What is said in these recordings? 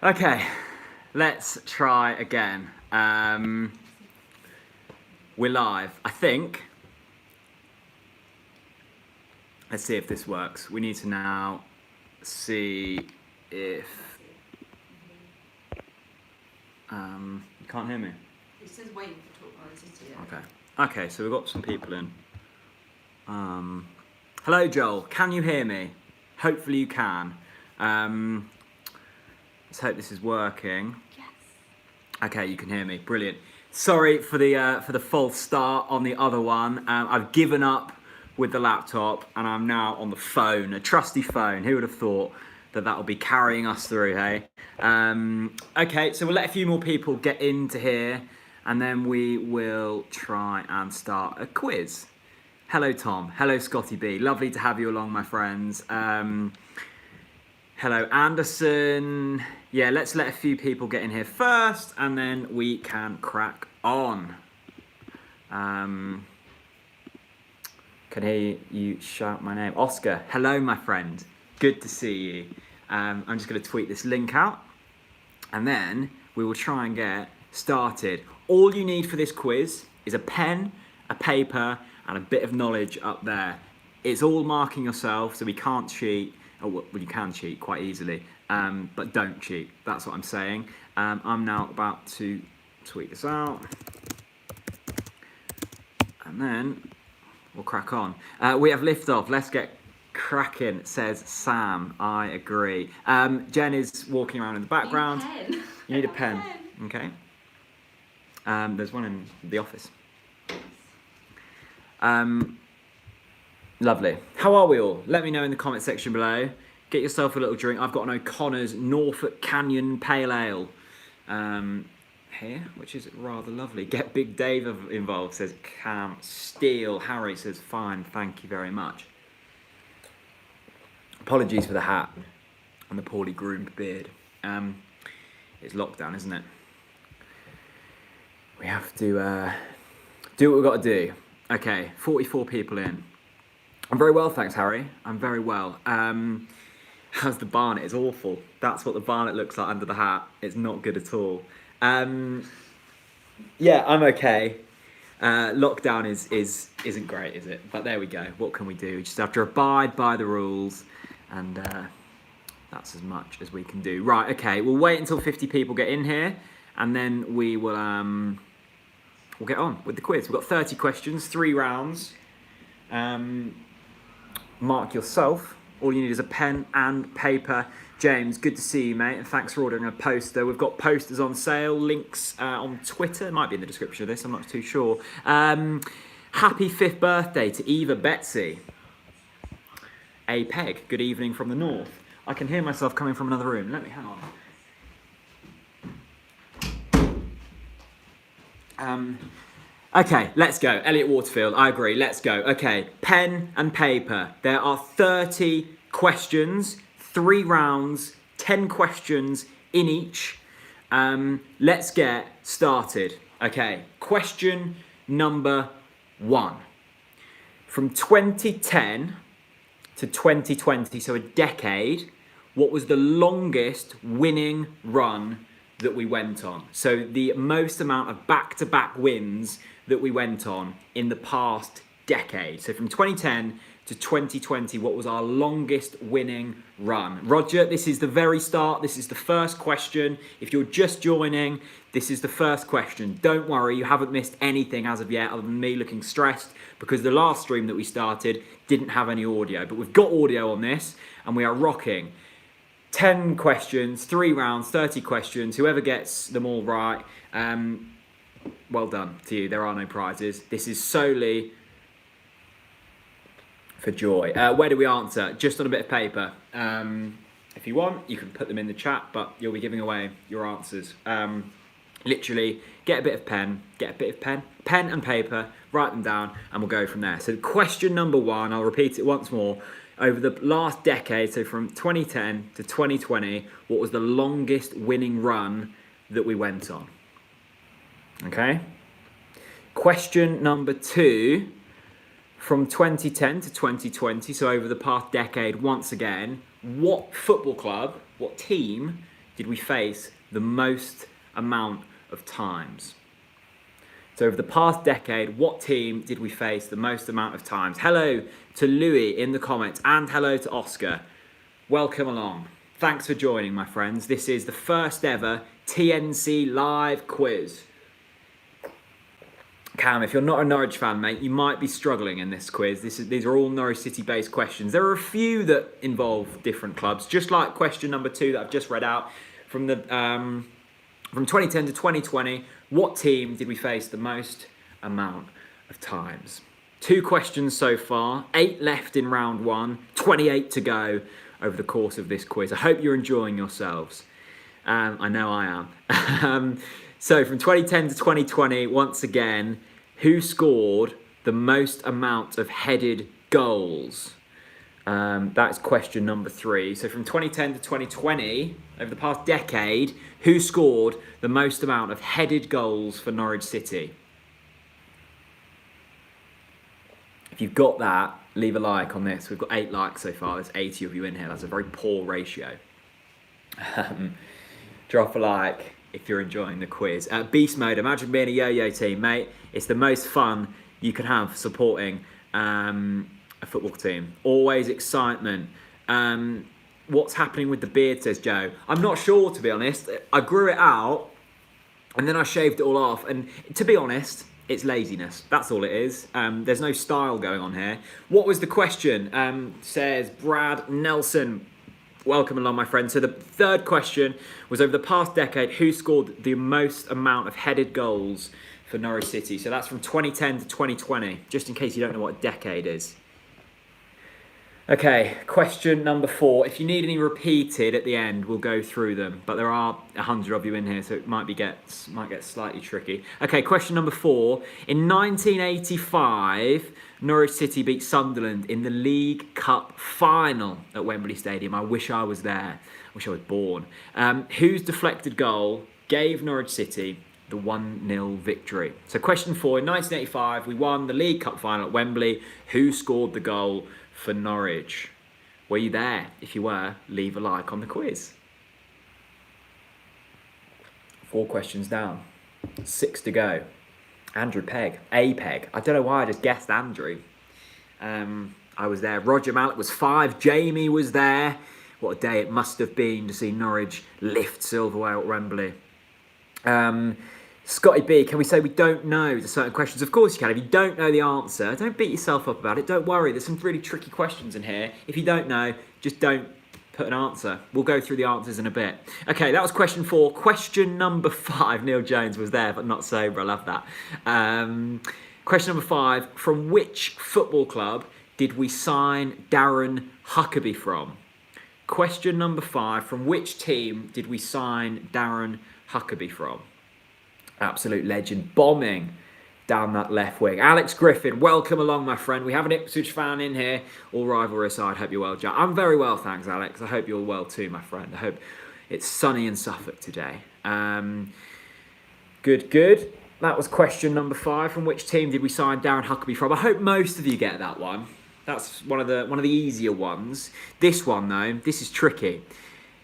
Okay, let's try again. We're live, I think. Let's see if this works. We need to now see if... you can't hear me? It says waiting for TalkNorwichCity. Okay. Okay, so we've got some people in. Hello, Joel. Can you hear me? Hopefully you can. Let's hope this is working. Yes. Okay, you can hear me. Brilliant. Sorry for the false start on the other one. I've given up with the laptop and I'm now on the phone, a trusty phone. Who would have thought that will be carrying us through, hey? Okay, so we'll let a few more people get into here and then we will try and start a quiz. Hello, Tom. Hello, Scotty B. Lovely to have you along, my friends. Hello, Anderson. Yeah, let's let a few people get in here first and then we can crack on. Can hear you shout my name. Oscar, hello, my friend. Good to see you. I'm just going to tweet this link out and then we will try and get started. All you need for this quiz is a pen, a paper, and a bit of knowledge up there. It's all marking yourself, so we can't cheat. Oh, well, you can cheat quite easily, but don't cheat. That's what I'm saying. I'm now about to tweet this out. And then we'll crack on. We have liftoff. Let's get cracking, says Sam. I agree. Jen is walking around in the background. You need a pen. Okay. There's one in the office. Lovely. How are we all? Let me know in the comment section below. Get yourself a little drink. I've got an O'Connor's Norfolk Canyon Pale Ale here, which is rather lovely. Get Big Dave involved, says Cam Steele. Harry says, fine, thank you very much. Apologies for the hat and the poorly groomed beard. It's lockdown, isn't it? We have to do what we've got to do. Okay, 44 people in. I'm very well, thanks, Harry. I'm very well. How's the barnet? It's awful. That's what the barnet looks like under the hat. It's not good at all. Yeah, I'm okay. Lockdown isn't great, is it? But there we go. What can we do? We just have to abide by the rules, and that's as much as we can do. Right, okay. We'll wait until 50 people get in here, and then we will we'll get on with the quiz. We've got 30 questions, 3 rounds. Mark yourself. All you need is a pen and paper. James, good to see you, mate, and thanks for ordering a poster. We've got posters on sale, links on Twitter. It might be in the description of this, I'm not too sure. Happy 5th birthday to Eva Betsy. A Peg, good evening from the north. I can hear myself coming from another room. Let me, hang on. Okay, let's go. Elliot Waterfield, I agree, let's go. Okay, pen and paper. There are 30 questions, 3 rounds, 10 questions in each. Let's get started. Okay, question number 1. From 2010 to 2020, so a decade, what was the longest winning run that we went on? So the most amount of back-to-back wins that we went on in the past decade. So from 2010 to 2020, what was our longest winning run? Roger, this is the very start. This is the first question. If you're just joining, this is the first question. Don't worry, you haven't missed anything as of yet other than me looking stressed because the last stream that we started didn't have any audio. But we've got audio on this and we are rocking. 10 questions, 3 rounds, 30 questions. Whoever gets them all right, well done to you. There are no prizes. This is solely for joy. Where do we answer? Just on a bit of paper. If you want, you can put them in the chat, but you'll be giving away your answers. Literally, get a bit of pen, pen and paper, write them down, and we'll go from there. So question number 1, I'll repeat it once more. Over the last decade, so from 2010 to 2020, what was the longest winning run that we went on? Okay. Question number 2, from 2010 to 2020, so over the past decade, once again, what football club, what team did we face the most amount of times? So over the past decade, what team did we face the most amount of times? Hello to Louis in the comments, and hello to Oscar. Welcome along. Thanks for joining, my friends. This is the first ever TNC Live Quiz. Cam, if you're not a Norwich fan, mate, you might be struggling in this quiz. These are all Norwich City-based questions. There are a few that involve different clubs, just like question number 2 that I've just read out from 2010 to 2020. What team did we face the most amount of times? 2 questions so far, 8 left in round 1, 28 to go over the course of this quiz. I hope you're enjoying yourselves. I know I am. So from 2010 to 2020, once again, who scored the most amount of headed goals? That's question number 3. So from 2010 to 2020, over the past decade, who scored the most amount of headed goals for Norwich City? If you've got that, leave a like on this. We've got 8 likes so far. There's 80 of you in here. That's a very poor ratio. Drop a like if you're enjoying the quiz. Beast mode, imagine being a yo-yo team, mate. It's the most fun you can have supporting a football team. Always excitement. What's happening with the beard, says Joe? I'm not sure, to be honest. I grew it out and then I shaved it all off. And to be honest, it's laziness. That's all it is. There's no style going on here. What was the question? Says Brad Nelson. Welcome along, my friend. So the third question was, over the past decade, who scored the most amount of headed goals for Norwich City? So that's from 2010 to 2020, just in case you don't know what a decade is. Okay, question number 4. If you need any repeated at the end, we'll go through them. But there are 100 of you in here, so it might get slightly tricky. Okay, question number 4. In 1985, Norwich City beat Sunderland in the League Cup final at Wembley Stadium. I wish I was there. I wish I was born. Whose deflected goal gave Norwich City the 1-0 victory? So question 4. In 1985, we won the League Cup final at Wembley. Who scored the goal for Norwich? Were you there? If you were, leave a like on the quiz. 4 questions down. 6 to go. Andrew Pegg. A Pegg. I don't know why I just guessed Andrew. I was there. Roger Mallett was 5. Jamie was there. What a day it must have been to see Norwich lift silverware at Wembley. Scotty B, can we say we don't know to certain questions? Of course you can. If you don't know the answer, don't beat yourself up about it. Don't worry. There's some really tricky questions in here. If you don't know, just don't put an answer. We'll go through the answers in a bit. Okay, that was question 4. Question number 5. Neil Jones was there, but not sober. I love that. Question number 5. From which football club did we sign Darren Huckabee from? Question number 5. From which team did we sign Darren Huckabee from? Absolute legend. Bombing down that left wing. Alex Griffin, welcome along, my friend. We have an Ipswich fan in here. All rivalry aside, hope you're well, Jack. I'm very well, thanks, Alex. I hope you're well too, my friend. I hope it's sunny in Suffolk today. Good. That was question number 5. From which team did we sign Darren Huckabee from? I hope most of you get that one. That's one of the easier ones. This one, though, this is tricky.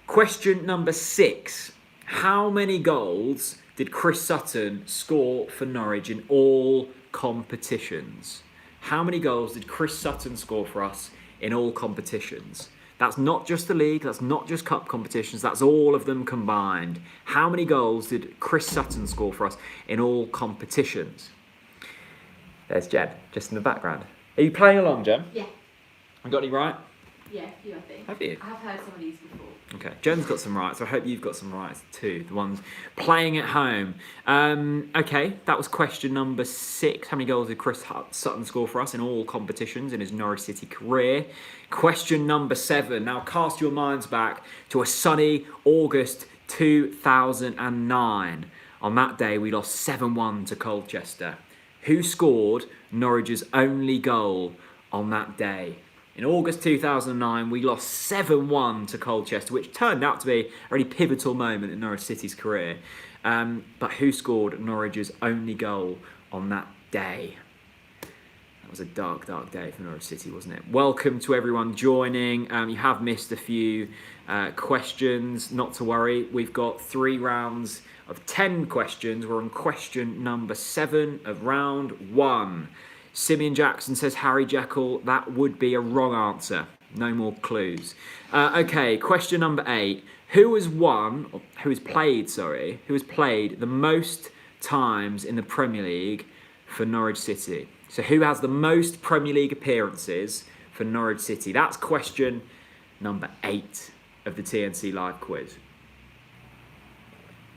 Question number 6. How many goals did Chris Sutton score for Norwich in all competitions? How many goals did Chris Sutton score for us in all competitions? That's not just the league, that's not just cup competitions, that's all of them combined. How many goals did Chris Sutton score for us in all competitions? There's Jen, just in the background. Are you playing along, Jen? Yeah. I got any right? Yeah, a few, I think. Have you? I have heard some of these before. Okay, Jen's got some rights, so I hope you've got some rights too, the ones playing at home. Okay, that was question number 6. How many goals did Chris Sutton score for us in all competitions in his Norwich City career? Question number 7. Now cast your minds back to a sunny August 2009. On that day, we lost 7-1 to Colchester. Who scored Norwich's only goal on that day? In August 2009, we lost 7-1 to Colchester, which turned out to be a really pivotal moment in Norwich City's career. But who scored Norwich's only goal on that day? That was a dark, dark day for Norwich City, wasn't it? Welcome to everyone joining. You have missed a few questions. Not to worry. We've got 3 rounds of 10 questions. We're on question number 7 of round 1. Simeon Jackson says Harry Jekyll. That would be a wrong answer. No more clues. Okay, question number 8. Who has played the most times in the Premier League for Norwich City? So who has the most Premier League appearances for Norwich City? That's question number 8 of the TNC Live Quiz.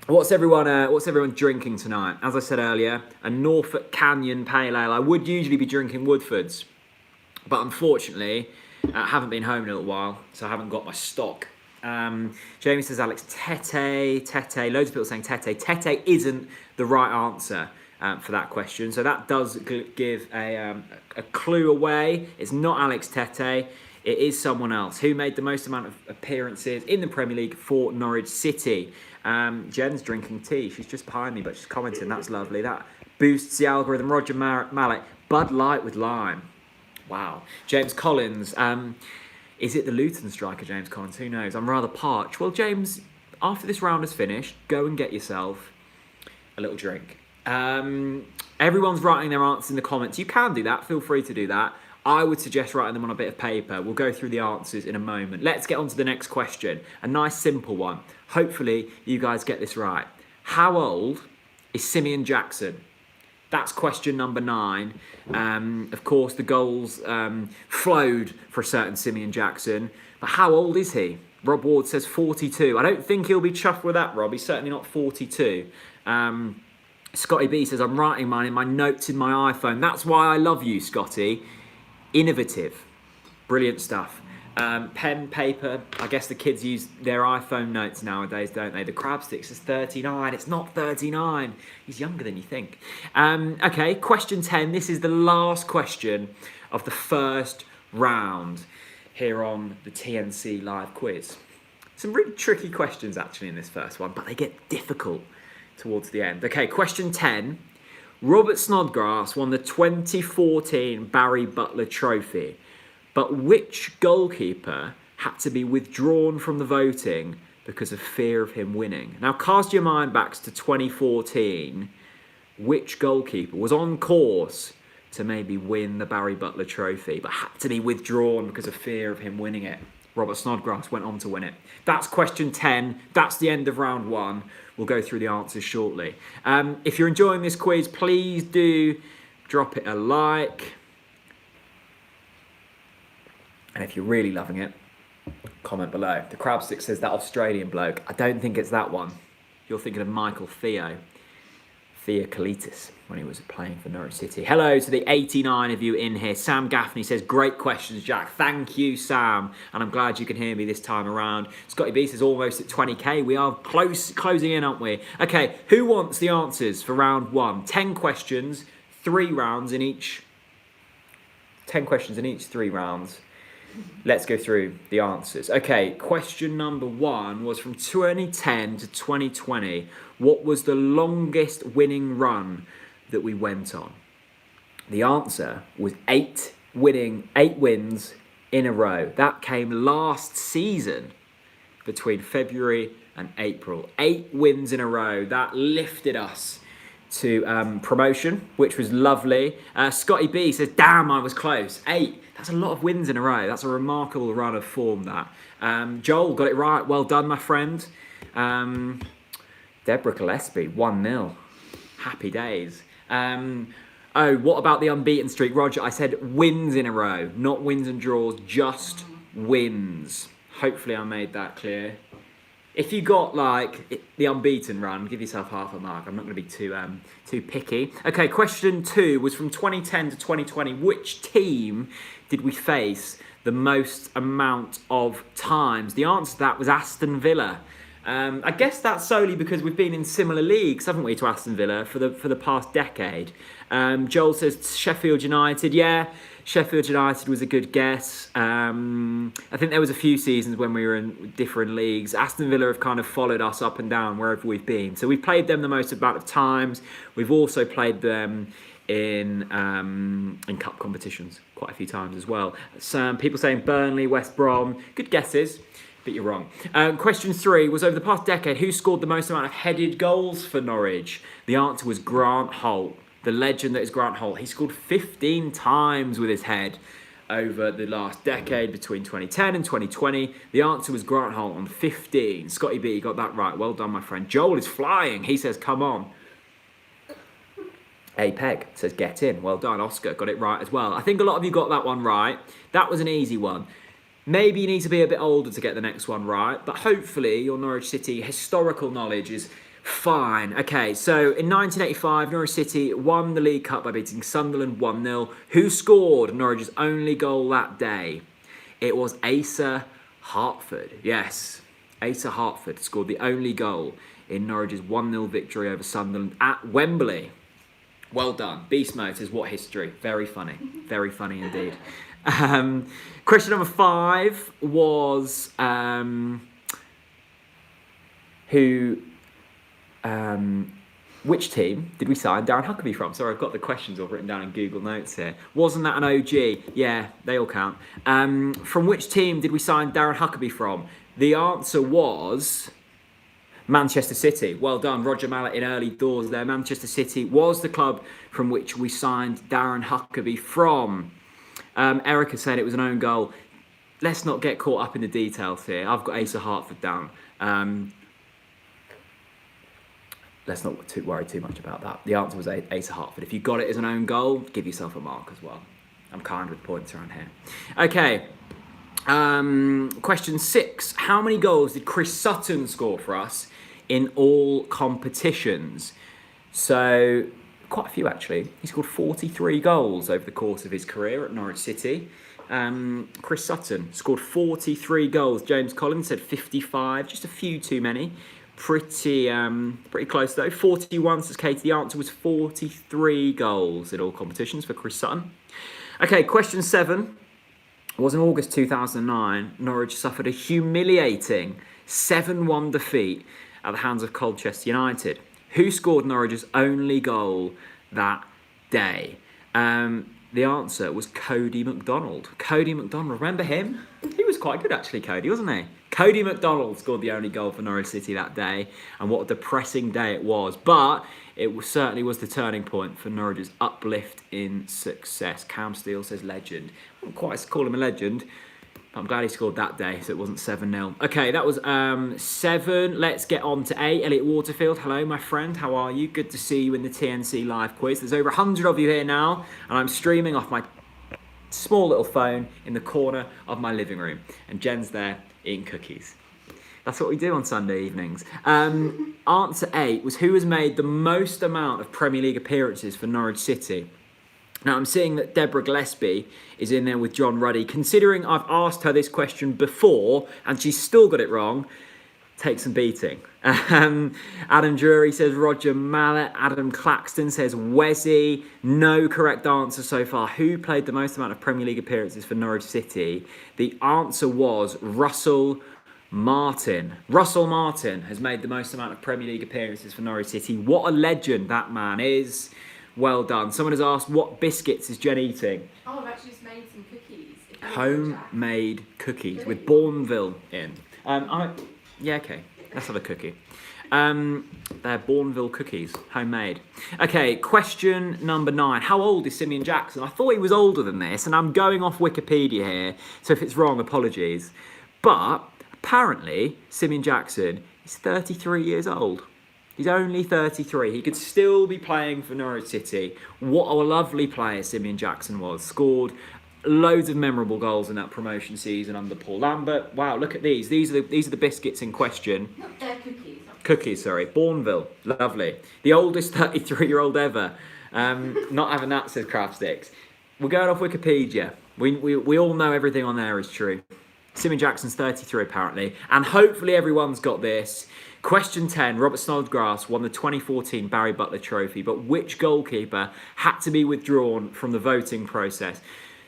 What's everyone drinking tonight? As I said earlier, a Norfolk Canyon Pale Ale. I would usually be drinking Woodford's, but unfortunately, I haven't been home in a little while, so I haven't got my stock. Jamie says Alex Tete. Loads of people saying Tete. Tete isn't the right answer for that question, so that does give a clue away. It's not Alex Tete. It is someone else who made the most amount of appearances in the Premier League for Norwich City. Jen's drinking tea. She's just behind me, but she's commenting. That's lovely. That boosts the algorithm. Roger Mallet. Bud Light with lime. Wow. James Collins. Is it the Luton striker, James Collins? Who knows? I'm rather parched. Well, James, after this round is finished, go and get yourself a little drink. Everyone's writing their answers in the comments. You can do that. Feel free to do that. I would suggest writing them on a bit of paper. We'll go through the answers in a moment. Let's get on to the next question. A nice simple one. Hopefully you guys get this right. How old is Simeon Jackson? That's question number 9. Of course, the goals flowed for a certain Simeon Jackson. But how old is he? Rob Ward says 42. I don't think he'll be chuffed with that, Rob. He's certainly not 42. Scotty B says, I'm writing mine in my notes in my iPhone. That's why I love you, Scotty. Innovative. Brilliant stuff. Pen, paper. I guess the kids use their iPhone notes nowadays, don't they? The Crabstick says 39. It's not 39. He's younger than you think. Okay, question 10. This is the last question of the first round here on the TNC Live Quiz. Some really tricky questions, actually, in this first one, but they get difficult towards the end. Okay, question 10. Robert Snodgrass won the 2014 Barry Butler Trophy, but which goalkeeper had to be withdrawn from the voting because of fear of him winning? Now, cast your mind back to 2014. Which goalkeeper was on course to maybe win the Barry Butler Trophy, but had to be withdrawn because of fear of him winning it? Robert Snodgrass went on to win it. That's question 10. That's the end of round 1. We'll go through the answers shortly. If you're enjoying this quiz, please do drop it a like. And if you're really loving it, comment below. The Crabstick says that Australian bloke. I don't think it's that one. You're thinking of Michael Theokalitis, when he was playing for Norwich City. Hello to the 89 of you in here. Sam Gaffney says, great questions, Jack. Thank you, Sam. And I'm glad you can hear me this time around. Scotty B says, almost at 20k. We are closing in, aren't we? Okay, who wants the answers for round 1? 10 questions, 3 rounds in each. 10 questions in each, 3 rounds. Let's go through the answers. Okay, question number 1 was from 2010 to 2020. What was the longest winning run that we went on? The answer was 8 wins in a row. That came last season between February and April. 8 wins in a row. That lifted us to promotion, which was lovely. Scotty B says, damn, I was close. 8. That's a lot of wins in a row. That's a remarkable run of form, that. Joel got it right. Well done, my friend. Deborah Gillespie, 1-0. Happy days. Oh, what about the unbeaten streak? Roger, I said wins in a row, not wins and draws, just wins. Hopefully I made that clear. If you got like the unbeaten run, give yourself half a mark. I'm not going to be too picky. Okay, question 2 was from 2010 to 2020. Which team did we face the most amount of times? The answer to that was Aston Villa. I guess that's solely because we've been in similar leagues, haven't we, to Aston Villa for the past decade. Joel says Sheffield United. Yeah, Sheffield United was a good guess. I think there was a few seasons when we were in different leagues. Aston Villa have kind of followed us up and down wherever we've been. So we've played them the most amount of times. We've also played them in cup competitions quite a few times as well. Some people saying Burnley, West Brom. Good guesses, but you're wrong. Question 3 was, over the past decade, who scored the most amount of headed goals for Norwich? The answer was Grant Holt, the legend that is Grant Holt. He scored 15 times with his head over the last decade, between 2010 and 2020. The answer was Grant Holt on 15. Scotty B, you got that right. Well done, my friend. Joel is flying. He says, come on. A Peg says, get in. Well done. Oscar got it right as well. I think a lot of you got that one right. That was an easy one. Maybe you need to be a bit older to get the next one right, but hopefully your Norwich City historical knowledge is fine. Okay, so in 1985, Norwich City won the League Cup by beating Sunderland 1-0. Who scored Norwich's only goal that day? It was Asa Hartford. Yes, Asa Hartford scored the only goal in Norwich's 1-0 victory over Sunderland at Wembley. Well done. Beast Mode says, what history? Very funny. Very funny indeed. Question number 5 was which team did we sign Darren Huckabee from? Sorry, I've got the questions all written down in Google Notes here. Wasn't that an OG? Yeah, they all count. From which team did we sign Darren Huckabee from? The answer was Manchester City. Well done, Roger Mallet in early doors there. Manchester City was the club from which we signed Darren Huckabee from. Erica said it was an own goal. Let's not get caught up in the details here. I've got Asa Hartford down. Let's not worry too much about that. The answer was Asa Hartford. If you got it as an own goal, give yourself a mark as well. I'm kind with points around here. Okay. Question 6. How many goals did Chris Sutton score for us in all competitions? So, quite a few actually. He scored 43 goals over the course of his career at Norwich City. Chris Sutton scored 43 goals. James Collins said 55, just a few too many. Pretty close though. 41 says Katie. The answer was 43 goals in all competitions for Chris Sutton. Okay, question 7. It was in August 2009. Norwich suffered a humiliating 7-1 defeat at the hands of Colchester United. Who scored Norwich's only goal that day? The answer was Cody McDonald. Cody McDonald, remember him? He was quite good actually, Cody, wasn't he? Cody McDonald scored the only goal for Norwich City that day, and what a depressing day it was. But it certainly was the turning point for Norwich's uplift in success. Cam Steele says legend. I wouldn't quite call him a legend, but I'm glad he scored that day, so it wasn't 7-0. Okay, that was 7. Let's get on to 8. Elliot Waterfield, hello, my friend. How are you? Good to see you in the TNC Live Quiz. There's over 100 of you here now, and I'm streaming off my small little phone in the corner of my living room. And Jen's there eating cookies. That's what we do on Sunday evenings. Answer 8 was, who has made the most amount of Premier League appearances for Norwich City? Now, I'm seeing that Deborah Gillespie is in there with John Ruddy. Considering I've asked her this question before and she's still got it wrong, take some beating. Adam Drury says Roger Mallet. Adam Claxton says Wesley. No correct answer so far. Who played the most amount of Premier League appearances for Norwich City? The answer was Russell Martin. Russell Martin has made the most amount of Premier League appearances for Norwich City. What a legend that man is. Well done. Someone has asked, what biscuits is Jen eating? Oh, I've actually just made some cookies. Homemade cookies with Bourneville in. Yeah, okay. Let's have a cookie. They're Bourneville cookies, homemade. Okay, question number 9. How old is Simeon Jackson? I thought he was older than this, and I'm going off Wikipedia here, so if it's wrong, apologies. But apparently, Simeon Jackson is 33 years old. He's only 33. He could still be playing for Norwich City. What a lovely player Simeon Jackson was. Scored loads of memorable goals in that promotion season under Paul Lambert. Wow, look at these. These are the biscuits in question. They're cookies. Cookies, sorry. Bourneville. Lovely. The oldest 33-year-old ever. Not having that, says Craft Sticks. We're going off Wikipedia. We all know everything on there is true. Simeon Jackson's 33 apparently. And hopefully everyone's got this. Question 10, Robert Snodgrass won the 2014 Barry Butler Trophy, but which goalkeeper had to be withdrawn from the voting process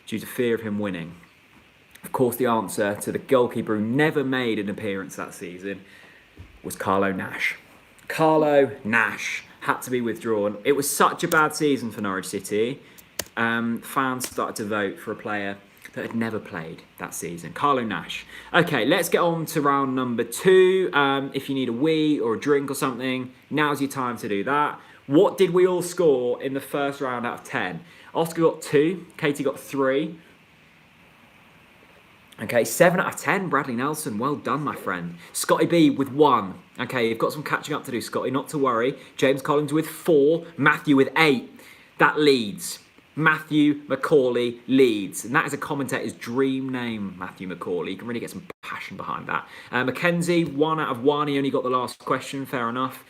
due to fear of him winning? Of course, the answer to the goalkeeper who never made an appearance that season was Carlo Nash. Carlo Nash had to be withdrawn. It was such a bad season for Norwich City. Fans started to vote for a player that had never played that season, Carlo Nash. Okay, let's get on to round number 2. If you need a wee or a drink or something, now's your time to do that. What did we all score in the first round out of 10? Oscar got 2, Katie got 3. Okay, 7 out of 10, Bradley Nelson. Well done, my friend. Scotty B with 1. Okay, you've got some catching up to do, Scotty, not to worry. James Collins with 4. Matthew with 8. That leads. Matthew Macaulay leads. And that is a commentator's dream name, Matthew Macaulay. You can really get some passion behind that. Mackenzie, 1 out of 1. He only got the last question, fair enough.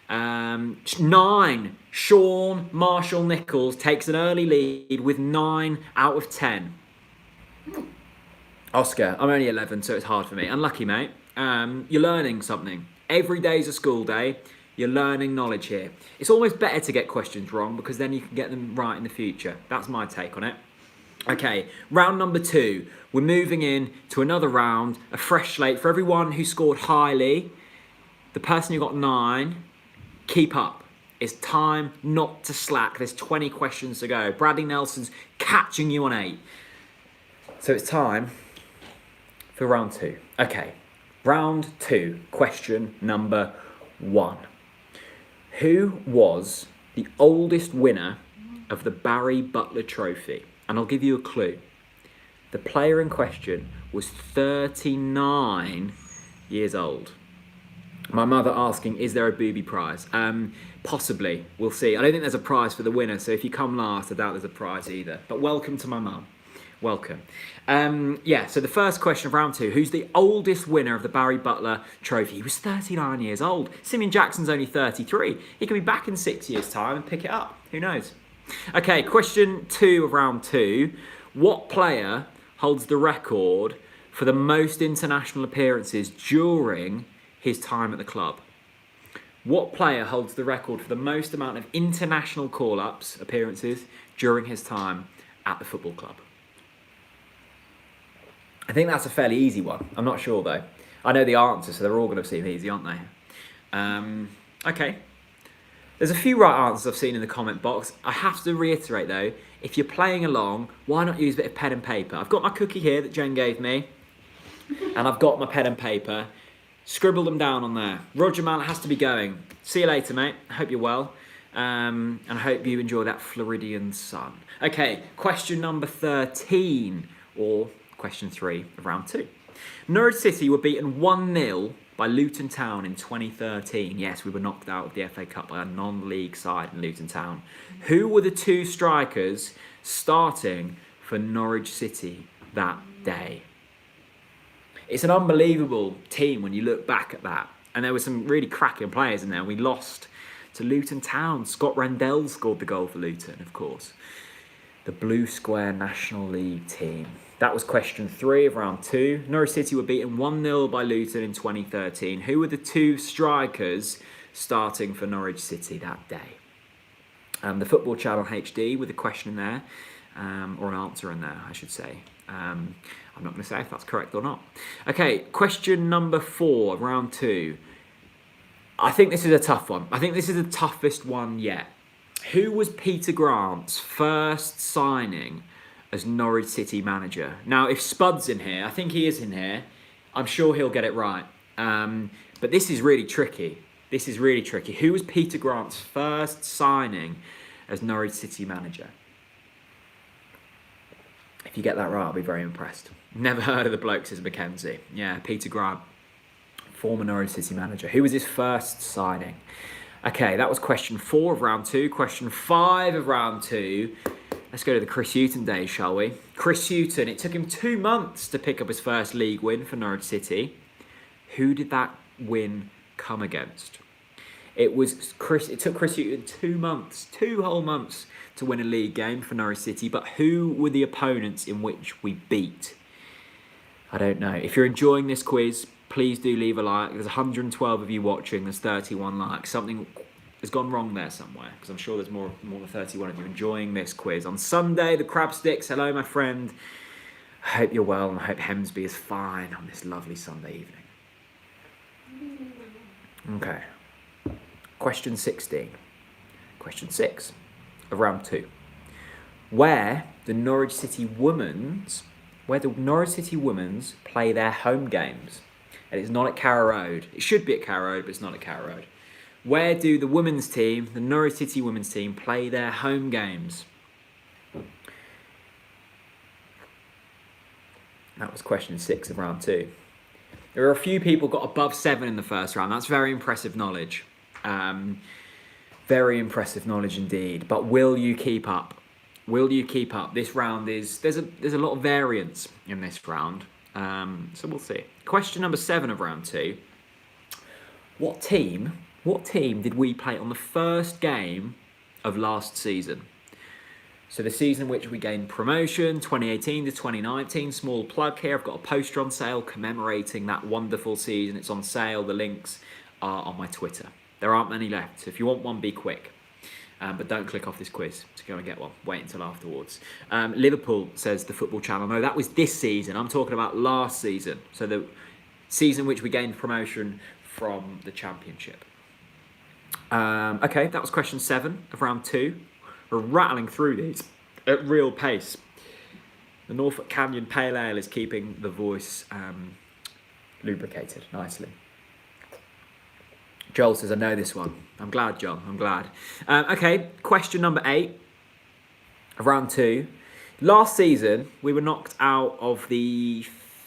9. Sean Marshall Nichols takes an early lead with 9 out of 10. Oscar, I'm only 11, so it's hard for me. Unlucky, mate. You're learning something. Every day's a school day. You're learning knowledge here. It's almost better to get questions wrong because then you can get them right in the future. That's my take on it. Okay, round number 2. We're moving in to another round, a fresh slate. For everyone who scored highly, the person who got 9, keep up. It's time not to slack. There's 20 questions to go. Bradley Nelson's catching you on 8. So it's time for round 2. Okay, round 2, question number 1. Who was the oldest winner of the Barry Butler Trophy? And I'll give you a clue. The player in question was 39 years old. My mother asking, is there a booby prize? Possibly, we'll see. I don't think there's a prize for the winner, so if you come last, I doubt there's a prize either. But welcome to my mum. Welcome. So the first question of round 2. Who's the oldest winner of the Barry Butler Trophy? He was 39 years old. Simeon Jackson's only 33. He could be back in 6 years' time and pick it up. Who knows? Okay, question 2 of round 2. What player holds the record for the most international appearances during his time at the club? What player holds the record for the most amount of international call-ups, appearances, during his time at the football club? I think that's a fairly easy one. I'm not sure, though. I know the answer, so they're all going to seem easy, aren't they? Okay. There's a few right answers I've seen in the comment box. I have to reiterate, though, if you're playing along, why not use a bit of pen and paper? I've got my cookie here that Jen gave me, and I've got my pen and paper. Scribble them down on there. Roger Mallet has to be going. See you later, mate. I hope you're well. And I hope you enjoy that Floridian sun. Okay, question number 13, or question 3 of round 2. Norwich City were beaten 1-0 by Luton Town in 2013. Yes, we were knocked out of the FA Cup by a non-league side in Luton Town. Who were the 2 strikers starting for Norwich City that day? It's an unbelievable team when you look back at that. And there were some really cracking players in there. We lost to Luton Town. Scott Rendell scored the goal for Luton, of course. The Blue Square National League team. That was question 3 of round 2. Norwich City were beaten 1-0 by Luton in 2013. Who were the 2 strikers starting for Norwich City that day? The Football Channel HD with a question in there, or an answer in there, I should say. I'm not going to say if that's correct or not. Okay, question number 4 of round 2. I think this is a tough one. I think this is the toughest one yet. Who was Peter Grant's first signing as Norwich City manager? Now, if Spud's in here, I think he is in here, I'm sure he'll get it right. But this is really tricky. This is really tricky. Who was Peter Grant's first signing as Norwich City manager? If you get that right, I'll be very impressed. Never heard of the bloke, says Mackenzie. Yeah, Peter Grant, former Norwich City manager. Who was his first signing? Okay, that was question 4 of round 2. Question 5 of round 2. Let's go to the Chris Hughton days, shall we? Chris Hughton, it took him 2 months to pick up his first league win for Norwich City. Who did that win come against? It took Chris Hughton 2 months, 2 whole months to win a league game for Norwich City, but who were the opponents in which we beat? I don't know. If you're enjoying this quiz, please do leave a like. There's 112 of you watching, there's 31 likes. Something has gone wrong there somewhere, because I'm sure there's more than 31 of you enjoying this quiz. On Sunday, the Crab Sticks, hello my friend. I hope you're well, and I hope Hemsby is fine on this lovely Sunday evening. Okay. Question 16. Question 6 of round 2. Where the Norwich City Women's play their home games. And it's not at Carrow Road. It should be at Carrow Road, but it's not at Carrow Road. Where do the women's team, the Norwich City women's team, play their home games? That was question 6 of round 2. There are a few people got above 7 in the first round. That's very impressive knowledge. Very impressive knowledge indeed. But will you keep up? Will you keep up? This round there's a lot of variance in this round. So we'll see. Question number 7 of round 2. What team did we play on the first game of last season? So the season in which we gained promotion, 2018 to 2019. Small plug here. I've got a poster on sale commemorating that wonderful season. It's on sale. The links are on my Twitter. There aren't many left. So if you want one, be quick. But don't click off this quiz to go and get one. Wait until afterwards. Liverpool, says the Football Channel. No, that was this season. I'm talking about last season. So the season in which we gained promotion from the Championship. Okay, that was question 7 of round 2. We're rattling through these at real pace. The Norfolk Canyon Pale Ale is keeping the voice lubricated nicely. Joel says, I know this one. I'm glad, John. I'm glad. Okay, question number 8 of round 2. Last season, we were knocked out of the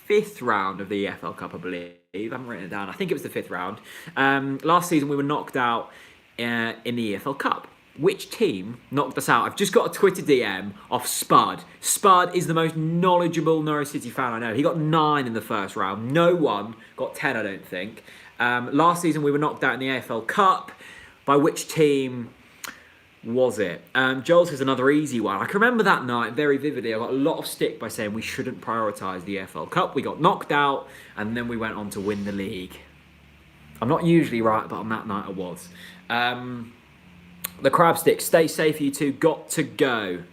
5th round of the EFL Cup, I believe. I haven't written it down. I think it was the 5th round. Last season, we were knocked out in the EFL Cup. Which team knocked us out? I've just got a Twitter DM off Spud. Spud is the most knowledgeable Norwich City fan I know. He got 9 in the first round. No one got 10, I don't think. Last season, we were knocked out in the AFL Cup. By which team was it? Joel says another easy one. I can remember that night very vividly. I got a lot of stick by saying we shouldn't prioritise the AFL Cup. We got knocked out, and then we went on to win the league. I'm not usually right, but on that night I was. The crab stick, stay safe, you two. Got to go.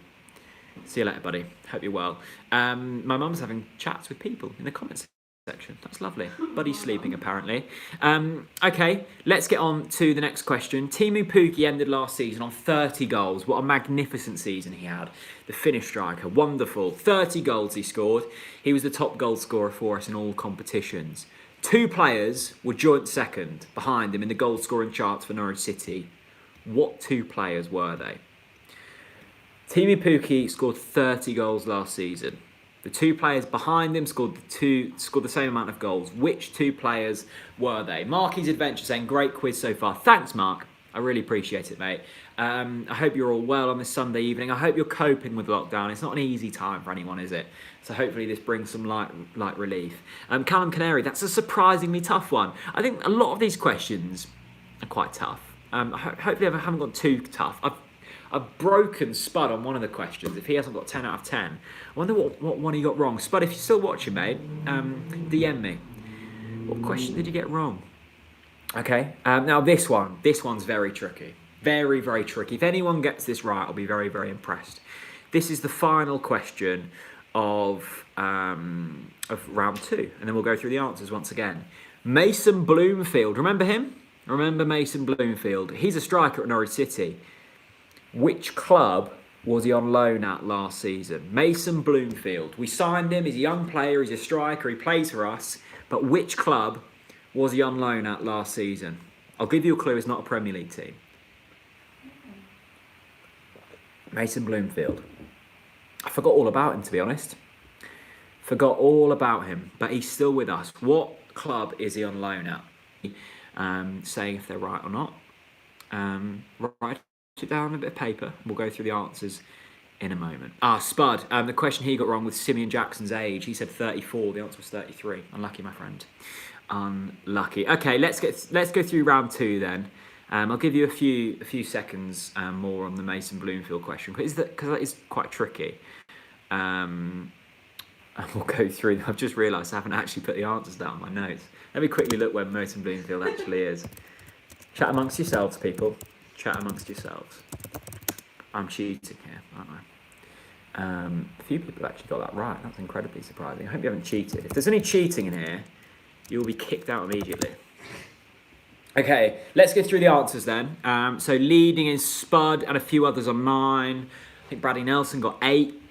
See you later, buddy. Hope you're well. My mum's having chats with people in the comments section. That's lovely. Buddy's sleeping, apparently. Okay, let's get on to the next question. Teemu Pukki ended last season on 30 goals. What a magnificent season he had. The Finnish striker, wonderful. 30 goals he scored. He was the top goal scorer for us in all competitions. 2 players were joint second behind him in the goal scoring charts for Norwich City. What 2 players were they? Teemu Pukki scored 30 goals last season. The 2 players behind him scored the same amount of goals. Which 2 players were they? Marky's Adventure saying, great quiz so far. Thanks, Mark. I really appreciate it, mate. I hope you're all well on this Sunday evening. I hope you're coping with lockdown. It's not an easy time for anyone, is it? So hopefully this brings some light relief. Callum Canary, that's a surprisingly tough one. I think a lot of these questions are quite tough. Hopefully I haven't got too tough. I've broken Spud on one of the questions. If he hasn't got 10 out of 10, I wonder what one he got wrong. Spud, if you're still watching, mate, DM me. What question did you get wrong? Okay, now this one's very tricky. Very, very tricky. If anyone gets this right, I'll be very, very impressed. This is the final question of round 2, and then we'll go through the answers once again. Mason Bloomfield, remember him? Remember Mason Bloomfield? He's a striker at Norwich City. Which club was he on loan at last season? Mason Bloomfield. We signed him. He's a young player. He's a striker. He plays for us. But which club was he on loan at last season? I'll give you a clue. It's not a Premier League team. Mason Bloomfield. I forgot all about him, to be honest. Forgot all about him. But he's still with us. What club is he on loan at? Saying if they're right or not. Write it down on a bit of paper. We'll go through the answers in a moment. Spud. The question he got wrong was Simeon Jackson's age. He said 34. The answer was 33. Unlucky, my friend. Unlucky. Okay, let's go through round 2 then. I'll give you a few seconds more on the Mason Bloomfield question because that is quite tricky. And we'll go through. I've just realised I haven't actually put the answers down on my notes. Let me quickly look where Mason Bloomfield actually is. Chat amongst yourselves, people. Chat amongst yourselves. I'm cheating here, aren't I? A few people actually got that right. That's incredibly surprising. I hope you haven't cheated. If there's any cheating in here, you'll be kicked out immediately. Okay, let's go through the answers then. So leading is Spud and a few others on 9. I think Bradley Nelson got 8.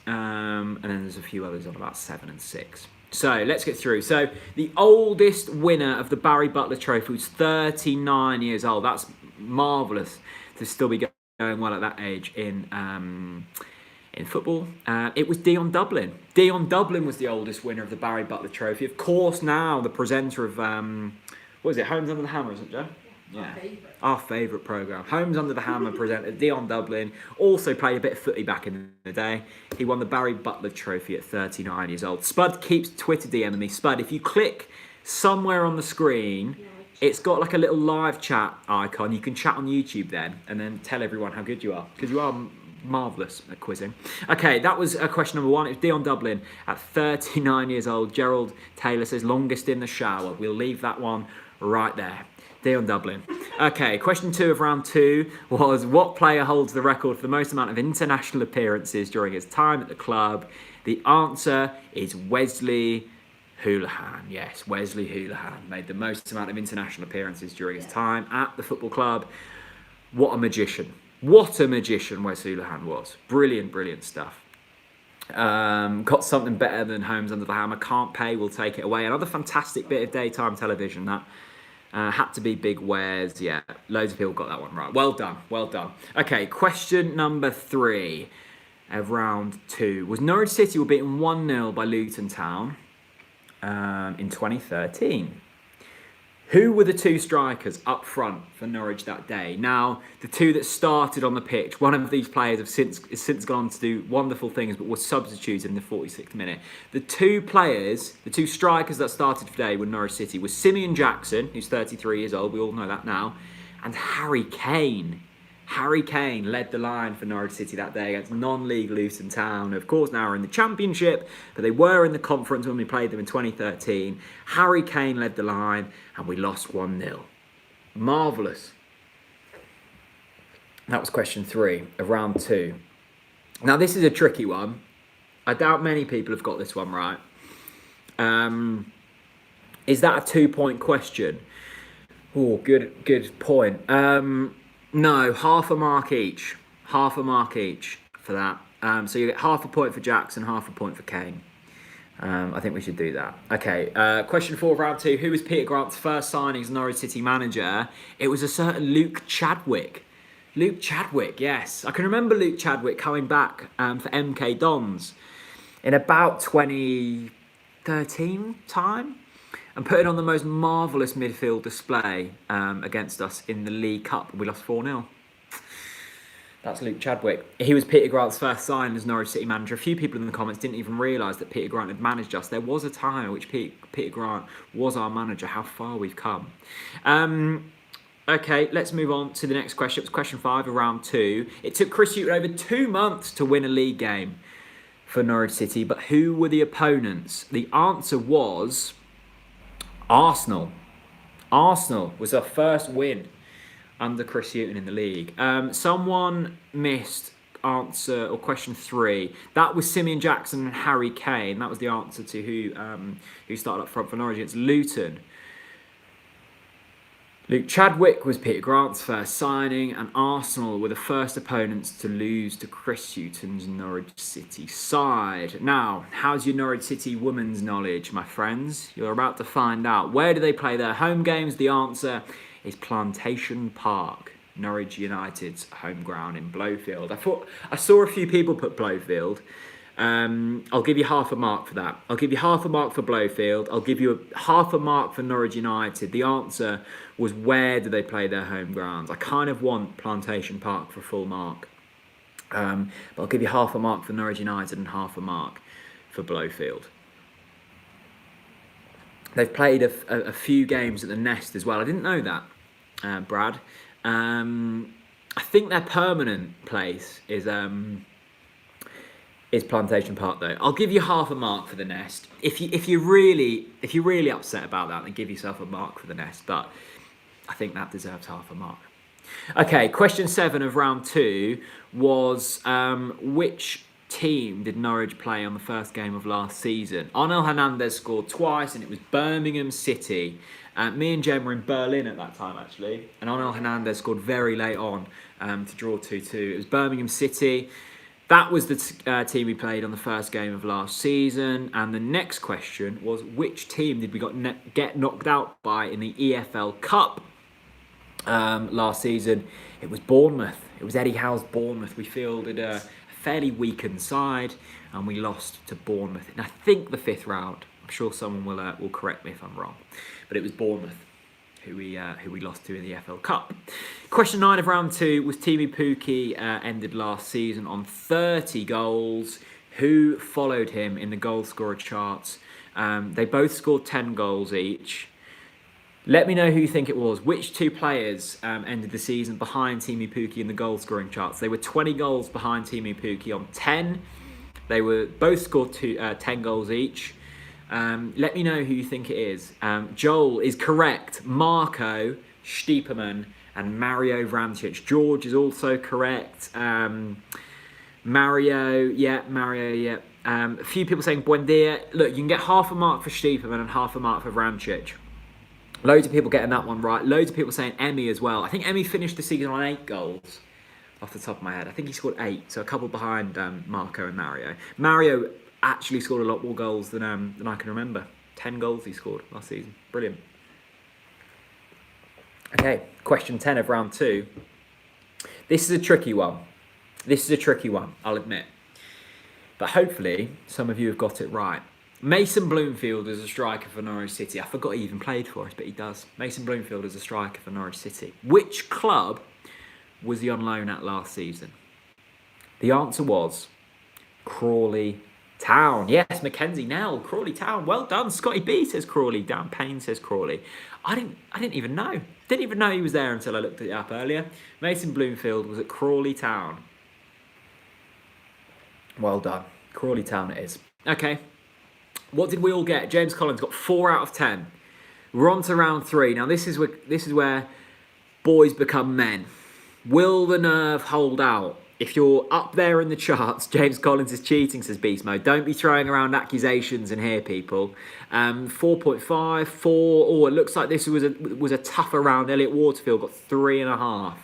And then there's a few others on about 7 and 6. So let's get through. So the oldest winner of the Barry Butler Trophy was 39 years old. That's marvellous to still be going well at that age in football. It was Dion Dublin. Dion Dublin was the oldest winner of the Barry Butler Trophy. Of course, now the presenter of, what is it, Homes Under the Hammer, isn't it, Joe? Yeah, our favourite programme. Homes Under the Hammer presenter Dion Dublin also played a bit of footy back in the day. He won the Barry Butler Trophy at 39 years old. Spud keeps Twitter DMing me. Spud, if you click somewhere on the screen, it's got like a little live chat icon. You can chat on YouTube then and then tell everyone how good you are, because you are marvellous at quizzing. Okay, that was question number 1. It was Dion Dublin at 39 years old. Gerald Taylor says longest in the shower. We'll leave that one right there. Dion Dublin. Okay, question 2 of round 2 was what player holds the record for the most amount of international appearances during his time at the club? The answer is Wesley Hoolahan. Yes, Wesley Hoolahan made the most amount of international appearances during his time at the football club. What a magician. What a magician Wes Hoolahan was. Brilliant, brilliant stuff. Got something better than Homes Under the Hammer. Can't Pay, Will Take It Away. Another fantastic bit of daytime television that had to be Big Wares. Yeah, loads of people got that one right. Well done, well done. Okay, question number 3 of round 2 was Norwich City were beaten 1-0 by Luton Town in 2013. Who were the 2 strikers up front for Norwich that day? Now, the 2 that started on the pitch, one of these players has since gone on to do wonderful things, but was substituted in the 46th minute. The 2 players, the 2 strikers that started today with Norwich City was Simeon Jackson, who's 33 years old, we all know that now, and Harry Kane. Harry Kane led the line for Norwich City that day against non-league Luton Town. Of course, now are in the Championship, but they were in the conference when we played them in 2013. Harry Kane led the line, and we lost 1-0. Marvellous. That was question 3 of round 2. Now, this is a tricky one. I doubt many people have got this one right. Is that a 2-point question? Oh, good point. No, half a mark each. Half a mark each for that. So you get half a point for Jackson, half a point for Kane. I think we should do that. Okay, question 4 of round 2. Who was Peter Grant's first signing as Norwich City manager? It was a certain Luke Chadwick. Luke Chadwick, yes. I can remember Luke Chadwick coming back for MK Dons in about 2013 time, and putting on the most marvellous midfield display against us in the League Cup. We lost 4-0. That's Luke Chadwick. He was Peter Grant's first sign as Norwich City manager. A few people in the comments didn't even realise that Peter Grant had managed us. There was a time in which Peter Grant was our manager. How far we've come. Okay, let's move on to the next question. It was question 5 of round 2. It took Chris Hughton over 2 months to win a league game for Norwich City, but who were the opponents? The answer was Arsenal. Arsenal was our first win under Chris Hughton in the league. Someone missed answer or question 3. That was Simeon Jackson and Harry Kane. That was the answer to who started up front for Norwich against Luton. Luke Chadwick was Peter Grant's first signing, and Arsenal were the first opponents to lose to Chris Hughton's Norwich City side. Now, how's your Norwich City women's knowledge, my friends? You're about to find out. Where do they play their home games? The answer is Plantation Park, Norwich United's home ground in Blowfield. I saw a few people put Blowfield. I'll give you half a mark for that. I'll give you half a mark for Blowfield. I'll give you half a mark for Norwich United. The answer was where do they play their home grounds? I kind of want Plantation Park for a full mark. But I'll give you half a mark for Norwich United and half a mark for Blowfield. They've played a few games at the Nest as well. I didn't know that, Brad. I think their permanent place is Plantation Park though. I'll give you half a mark for the Nest. If you're really upset about that, then give yourself a mark for the Nest. But I think that deserves half a mark. Okay, question 7 of round 2 was which team did Norwich play on the first game of last season? Arnel Hernandez scored twice, and it was Birmingham City Me and Jen were in Berlin at that time, actually, and Onel Hernandez scored very late on to draw 2-2. It was Birmingham City. That was the team we played on the first game of last season. And the next question was, which team did we get knocked out by in the EFL Cup last season? It was Bournemouth. It was Eddie Howe's Bournemouth. We fielded a fairly weakened side, and we lost to Bournemouth in, I think, the 5th round. I'm sure someone will correct me if I'm wrong, but it was Bournemouth who we lost to in the FL Cup. Question 9 of round 2 was Tnc Pukki ended last season on 30 goals. Who followed him in the goal scorer charts? They both scored 10 goals each. Let me know who you think it was. Which 2 players ended the season behind Tnc Pukki in the goal scoring charts? They were 20 goals behind Tnc Pukki on 10. They were both scored 10 goals each. Let me know who you think it is. Joel is correct. Marco Stiepermann and Mario Vrancic. George is also correct. Mario, yeah. A few people saying Buendia. Look, you can get half a mark for Stiepermann and half a mark for Vrancic. Loads of people getting that one right. Loads of people saying Emmy as well. I think Emmy finished the season on 8 goals off the top of my head. I think he scored 8, so a couple behind Marco and Mario. Mario actually scored a lot more goals than I can remember. 10 goals he scored last season. Brilliant. Okay, question 10 of round 2. This is a tricky one. I'll admit. But hopefully some of you have got it right. Mason Bloomfield is a striker for Norwich City. I forgot he even played for us, but he does. Mason Bloomfield is a striker for Norwich City. Which club was he on loan at last season? The answer was Crawley Town. Yes, Mackenzie Nell, Crawley Town. Well done. Scotty B says Crawley. Dan Payne says Crawley. I didn't even know. Didn't even know he was there until I looked it up earlier. Mason Bloomfield was at Crawley Town. Well done. Crawley Town it is. Okay. What did we all get? James Collins got 4 out of 10. We're on to round 3. Now this is where boys become men. Will the nerve hold out? If you're up there in the charts, James Collins is cheating, says Beast Mode. Don't be throwing around accusations in here, people. 4.5, 4. Oh, it looks like this was a tougher round. Elliot Waterfield got 3.5.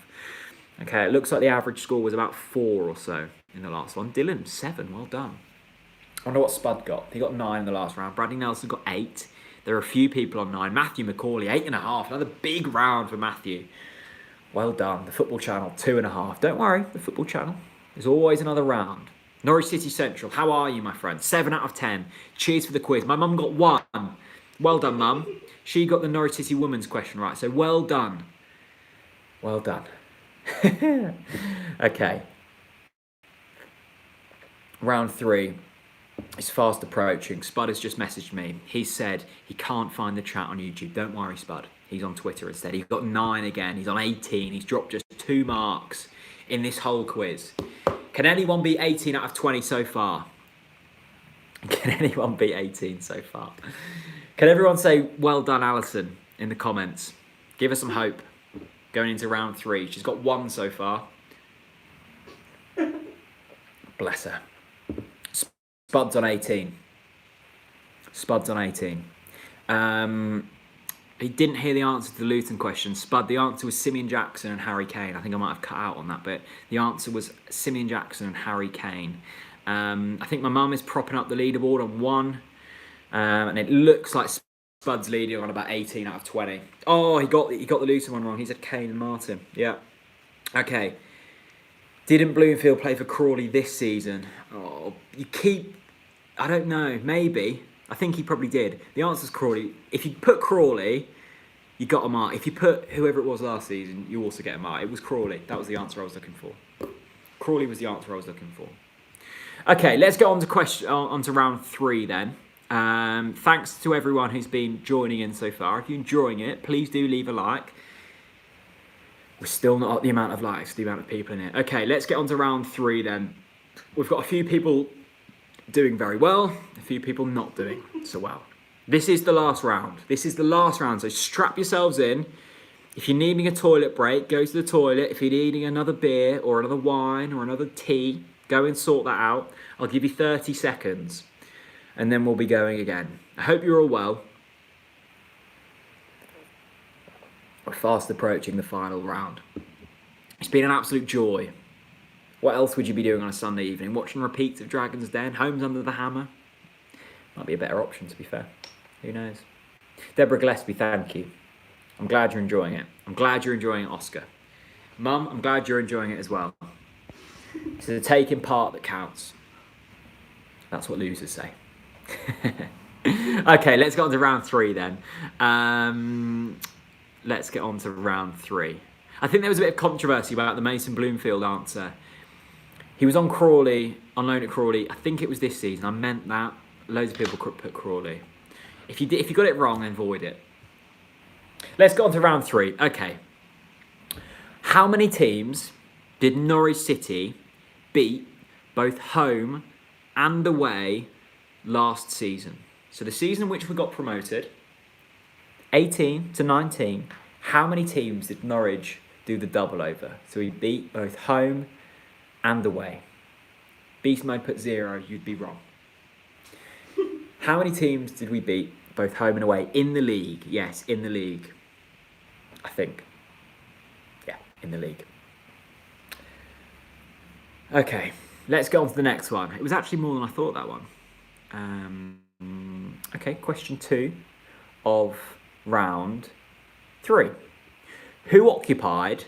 Okay, it looks like the average score was about 4 or so in the last one. Dylan, 7. Well done. I wonder what Spud got. He got 9 in the last round. Bradley Nelson got 8. There are a few people on 9. Matthew McCauley, 8.5. Another big round for Matthew. Well done. The Football Channel, 2.5. Don't worry, the Football Channel. There's always another round. Norwich City Central, how are you, my friend? 7 out of 10. Cheers for the quiz. My mum got 1. Well done, Mum. She got the Norwich City women's question right, so well done. Well done. Okay. Round 3. It's fast approaching. Spud has just messaged me. He said he can't find the chat on YouTube. Don't worry, Spud. He's on Twitter instead. He got 9 again. He's on 18. He's dropped just 2 marks in this whole quiz. Can anyone beat 18 out of 20 so far? Can anyone beat 18 so far? Can everyone say, well done, Alison, in the comments? Give us some hope going into round 3. She's got 1 so far. Bless her. Spud's on 18. Spud's on 18. He didn't hear the answer to the Luton question. Spud, the answer was Simeon Jackson and Harry Kane. I think I might have cut out on that bit. The answer was Simeon Jackson and Harry Kane. I think my mum is propping up the leaderboard on 1. And it looks like Spud's leading on about 18 out of 20. Oh, he got the Luton one wrong. He said Kane and Martin. Yeah. Okay. Didn't Bloomfield play for Crawley this season? Oh, you keep... I don't know. Maybe. I think he probably did. The answer's Crawley. If you put Crawley, you got a mark. If you put whoever it was last season, you also get a mark. It was Crawley. That was the answer I was looking for. Crawley was the answer I was looking for. Okay, let's get on to round 3 then. Thanks to everyone who's been joining in so far. If you're enjoying it, please do leave a like. We're still not at the amount of likes, the amount of people in it. Okay, let's get on to round 3 then. We've got a few people doing very well, a few people not doing so well. This is the last round. So strap yourselves in. If you're needing a toilet break, go to the toilet. If you're needing another beer or another wine or another tea, go and sort that out. I'll give you 30 seconds and then we'll be going again. I hope you're all well. We're fast approaching the final round. It's been an absolute joy. What else would you be doing on a Sunday evening? Watching repeats of Dragon's Den, Homes Under the Hammer? Might be a better option, to be fair. Who knows? Deborah Gillespie, thank you. I'm glad you're enjoying it. I'm glad you're enjoying it, Oscar. Mum, I'm glad you're enjoying it as well. It's the taking part that counts. That's what losers say. Okay, let's get on to round 3 then. Let's get on to round 3. I think there was a bit of controversy about the Mason Bloomfield answer. He was on Crawley, on loan at Crawley. I think it was this season. I meant that. Loads of people could put Crawley. If you got it wrong, then void it. Let's get on to round 3. Okay. How many teams did Norwich City beat both home and away last season? So the season in which we got promoted, 18 to 19, how many teams did Norwich do the double over? So we beat both home and away. Beast mode put 0, you'd be wrong. How many teams did we beat both home and away in the league? Yes, in the league. I think. Yeah, in the league. Okay, let's go on to the next one. It was actually more than I thought, that one. Okay, question 2 of round 3. Who occupied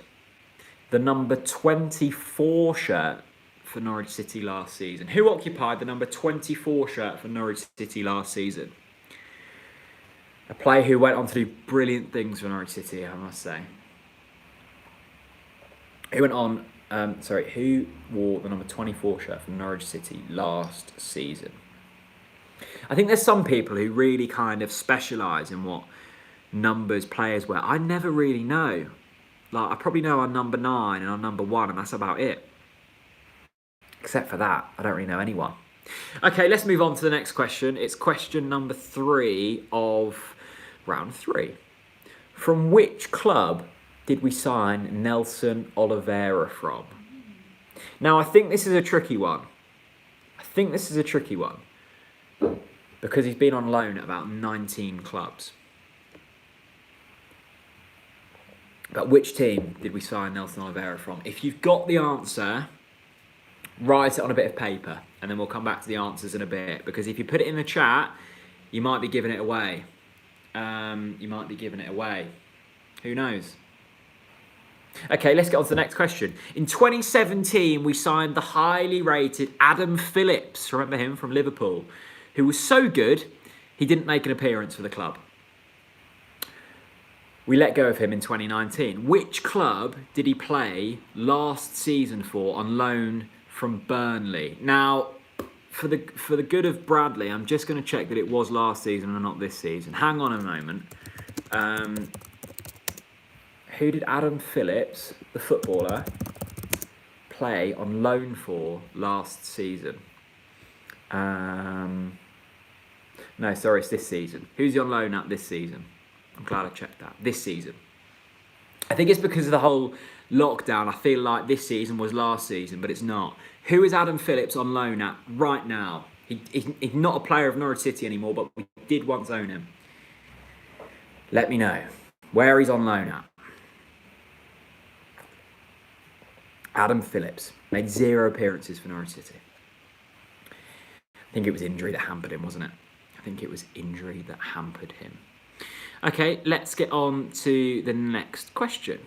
the number 24 shirt for Norwich City last season? Who occupied the number 24 shirt for Norwich City last season? A player who went on to do brilliant things for Norwich City, I must say. Who went on, who wore the number 24 shirt for Norwich City last season? I think there's some people who really kind of specialise in what numbers players wear. I never really know. Like, I probably know our number 9 and our number 1, and that's about it. Except for that, I don't really know anyone. Okay, let's move on to the next question. It's question number 3 of round 3. From which club did we sign Nelson Oliveira from? Now, I think this is a tricky one. Because he's been on loan at about 19 clubs. But which team did we sign Nelson Oliveira from? If you've got the answer, write it on a bit of paper, and then we'll come back to the answers in a bit. Because if you put it in the chat, you might be giving it away. Who knows? Okay, let's get on to the next question. In 2017, we signed the highly rated Adam Phillips, remember him, from Liverpool, who was so good, he didn't make an appearance for the club. We let go of him in 2019. Which club did he play last season for on loan from Burnley? Now, for the good of Bradley, I'm just going to check that it was last season and not this season. Hang on a moment. Who did Adam Phillips, the footballer, play on loan for last season? No, sorry, it's this season. Who's he on loan at this season? I'm glad I checked that. This season. I think it's because of the whole lockdown. I feel like this season was last season, but it's not. Who is Adam Phillips on loan at right now? He's not a player of Norwich City anymore, but we did once own him. Let me know where he's on loan at. Adam Phillips made 0 appearances for Norwich City. I think it was injury that hampered him, wasn't it? Okay, let's get on to the next question.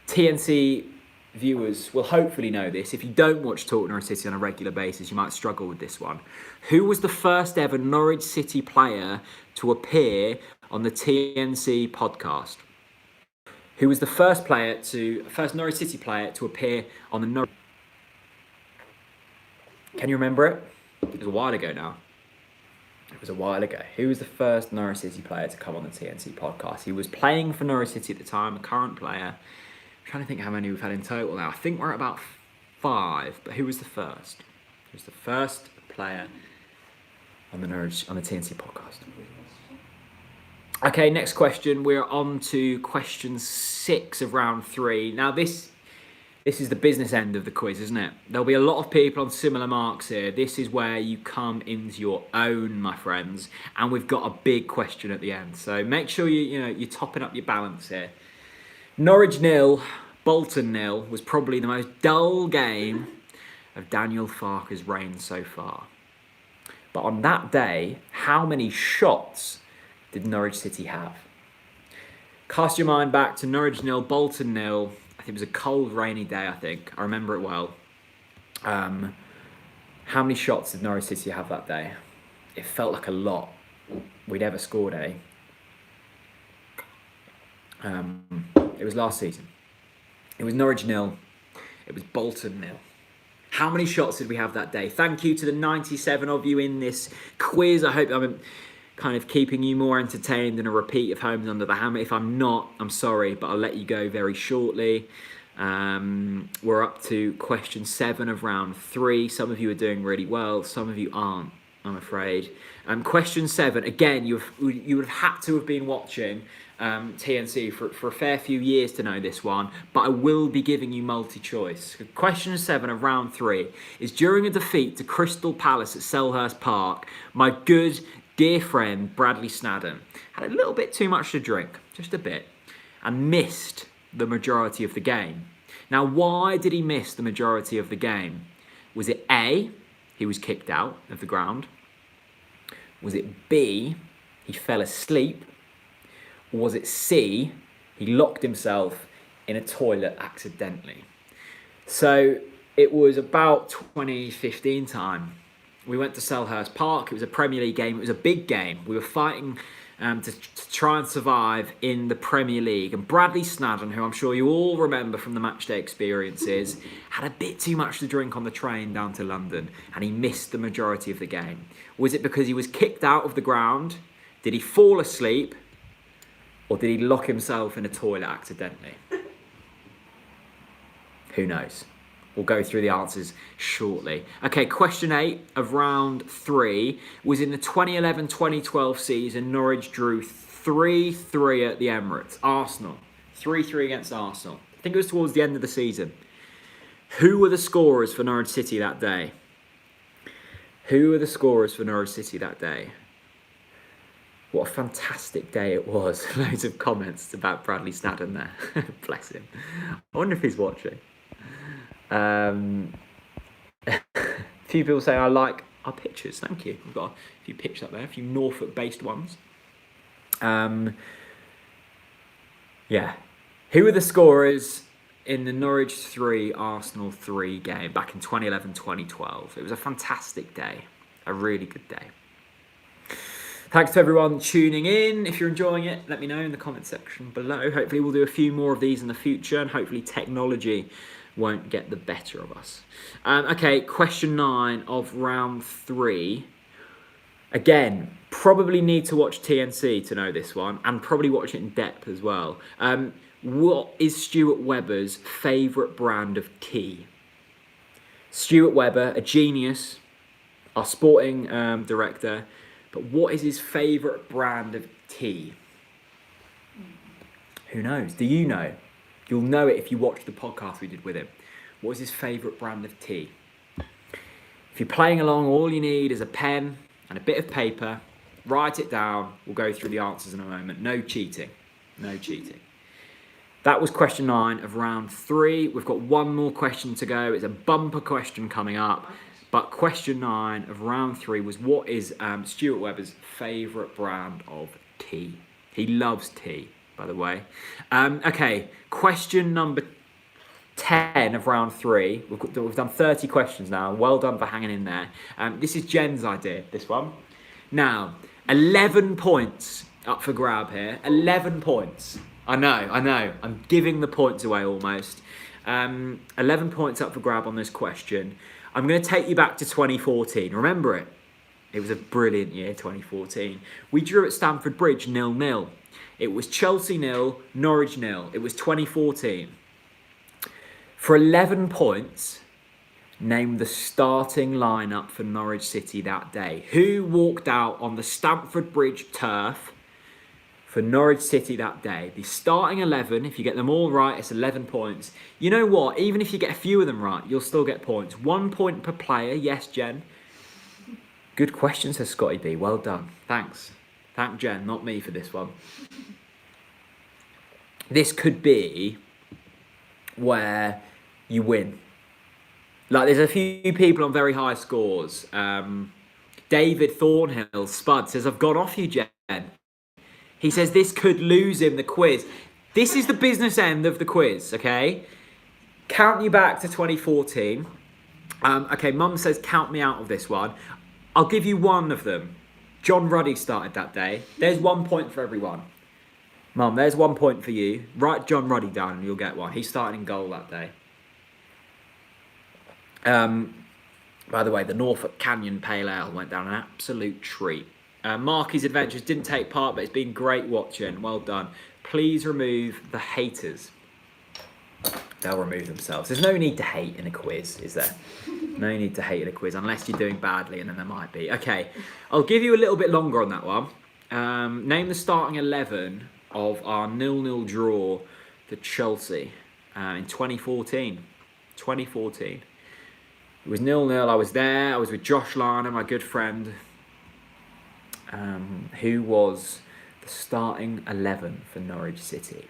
TNC viewers will hopefully know this. If you don't watch Talk Norwich City on a regular basis, you might struggle with this one. Who was the first ever Norwich City player to appear on the TNC podcast? Who was the first Norwich City player to appear on the Norwich? Can you remember it? It was a while ago now. Who was the first Norwich City player to come on the TNC podcast? He was playing for Norwich City at the time, a current player. I'm trying to think how many we've had in total now. I think we're at about 5. But who was the first? Who was the first player on the TNC podcast? Okay, next question. We're on to question 6 of round 3. Now this This is the business end of the quiz, isn't it? There'll be a lot of people on similar marks here. This is where you come into your own, my friends. And we've got a big question at the end. So make sure you're topping up your balance here. Norwich 0, Bolton 0 was probably the most dull game of Daniel Farke's reign so far. But on that day, how many shots did Norwich City have? Cast your mind back to Norwich 0, Bolton 0. I think it was a cold, rainy day, I think. I remember it well. How many shots did Norwich City have that day? It felt like a lot. We'd ever scored any. It was last season. It was Norwich 0. It was Bolton 0. How many shots did we have that day? Thank you to the 97 of you in this quiz. I hope I'm kind of keeping you more entertained than a repeat of Homes Under the Hammer. If I'm not, I'm sorry, but I'll let you go very shortly. We're up to question 7 of round 3. Some of you are doing really well. Some of you aren't, I'm afraid. Question 7, again, you would have had to have been watching TNC for a fair few years to know this one, but I will be giving you multi-choice. Question 7 of round 3 is: during a defeat to Crystal Palace at Selhurst Park, my good dear friend Bradley Snadden had a little bit too much to drink, just a bit, and missed the majority of the game. Now, why did he miss the majority of the game? Was it A, he was kicked out of the ground? Was it B, he fell asleep? Or was it C, he locked himself in a toilet accidentally? So it was about 2015 time. We went to Selhurst Park. It was a Premier League game. It was a big game. We were fighting to try and survive in the Premier League. And Bradley Snadden, who I'm sure you all remember from the matchday experiences, had a bit too much to drink on the train down to London, and he missed the majority of the game. Was it because he was kicked out of the ground? Did he fall asleep? Or did he lock himself in a toilet accidentally? Who knows? We'll go through the answers shortly. Okay, question 8 of round 3 was in the 2011-2012 season. Norwich drew 3-3 at the Emirates. Arsenal, 3-3 against Arsenal. I think it was towards the end of the season. Who were the scorers for Norwich City that day? Who were the scorers for Norwich City that day? What a fantastic day it was. Loads of comments about Bradley Snadden there. Bless him. I wonder if he's watching. A few people say I like our pictures. Thank you. We've got a few pictures up there, a few Norfolk-based ones. Yeah. Who were the scorers in the Norwich 3, Arsenal 3 game back in 2011-2012? It was a fantastic day. A really good day. Thanks to everyone tuning in. If you're enjoying it, let me know in the comment section below. Hopefully we'll do a few more of these in the future, and hopefully technology won't get the better of us. Okay, question 9 of round 3. Again, probably need to watch TNC to know this one, and probably watch it in depth as well. What is Stuart Webber's favourite brand of tea? Stuart Webber, a genius, our sporting director, but what is his favourite brand of tea? Who knows? Do you know? You'll know it if you watch the podcast we did with him. What is his favourite brand of tea? If you're playing along, all you need is a pen and a bit of paper. Write it down. We'll go through the answers in a moment. No cheating. No cheating. That was question 9 of round 3. We've got one more question to go. It's a bumper question coming up. But question 9 of round 3 was, what is Stuart Webber's favourite brand of tea? He loves tea, by the way. Okay, question number 10 of round 3. We've done 30 questions now. Well done for hanging in there. This is Jen's idea, this one. Now, 11 points up for grab here. 11 points. I know. I'm giving the points away almost. 11 points up for grab on this question. I'm going to take you back to 2014. Remember it? It was a brilliant year, 2014. We drew at Stamford Bridge 0-0. It was Chelsea 0, Norwich 0. It was 2014. For 11 points, name the starting lineup for Norwich City that day. Who walked out on the Stamford Bridge turf for Norwich City that day. The starting 11, if you get them all right, it's 11 points. You know what? Even if you get a few of them right, you'll still get points. 1 point per player. Yes, Jen. Good question, says Scotty B. Well done. Thanks. Thank Jen, not me for this one. This could be where you win. Like, there's a few people on very high scores. David Thornhill, Spud, says, I've gone off you, Jen. He says this could lose him the quiz. This is the business end of the quiz, okay? Count you back to 2014. Okay, Mum says count me out of this one. I'll give you one of them. John Ruddy started that day. There's 1 point for everyone. Mum, there's 1 point for you. Write John Ruddy down and you'll get one. He started in goal that day. By the way, the Norfolk Canyon Pale Ale went down an absolute treat. Marky's Adventures didn't take part, but it's been great watching. Well done. Please remove the haters. They'll remove themselves. There's no need to hate in a quiz, is there? No need to hate in a quiz, unless you're doing badly, and then there might be. Okay, I'll give you a little bit longer on that one. Name the starting 11 of our 0-0 draw to Chelsea in 2014. 2014. It was 0-0. I was there. I was with Josh Lana, my good friend, who was the starting 11 for Norwich City.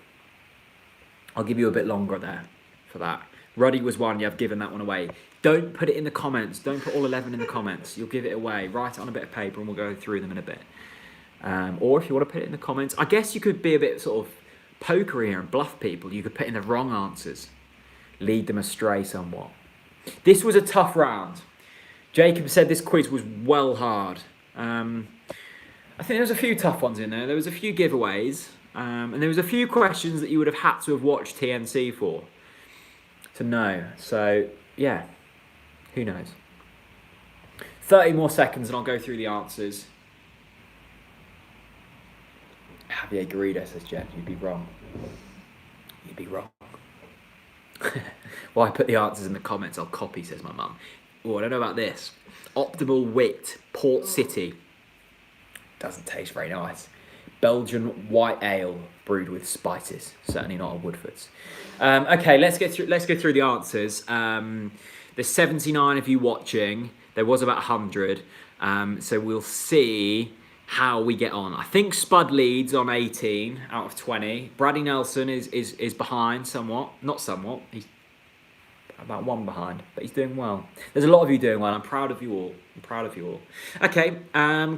I'll give you a bit longer there for that. Ruddy was one. You have given that one away. Don't put it in the comments. Don't put all 11 in the comments. You'll give it away. Write it on a bit of paper and we'll go through them in a bit. Or if you want to put it in the comments, I guess you could be a bit sort of pokery here and bluff people. You could put in the wrong answers. Lead them astray somewhat. This was a tough round. Jacob said this quiz was well hard. I think there was a few tough ones in there. There was a few giveaways. And there was a few questions that you would have had to have watched TNC for to know. So, yeah, who knows? 30 more seconds and I'll go through the answers. Javier Garrido, says Jen, you'd be wrong. You'd be wrong. Well, I put the answers in the comments, I'll copy, says my mum. Oh, I don't know about this. Optimal Wit, Port City. Doesn't taste very nice. Belgian white ale brewed with spices. Certainly not a Woodford's. Okay, let's go through the answers. There's 79 of you watching. There was about 100. So we'll see how we get on. I think Spud leads on 18 out of 20. Brady Nelson is behind somewhat. Not somewhat. He's about one behind, but he's doing well. There's a lot of you doing well. I'm proud of you all. I'm proud of you all. Okay,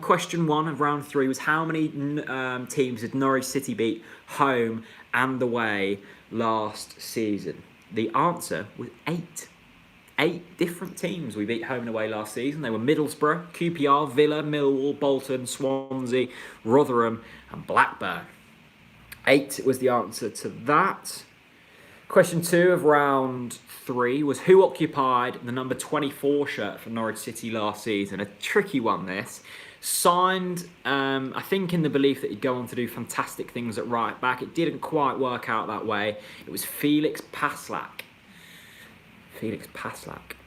question 1 of round 3 was how many teams did Norwich City beat home and away last season? The answer was 8. 8 different teams we beat home and away last season. They were Middlesbrough, QPR, Villa, Millwall, Bolton, Swansea, Rotherham and Blackburn. 8 was the answer to that. Question 2 of round 3 was who occupied the number 24 shirt for Norwich City last season? A tricky one, this. Signed, I think in the belief that he'd go on to do fantastic things at right back. It didn't quite work out that way. It was Felix Paslak. Felix Paslak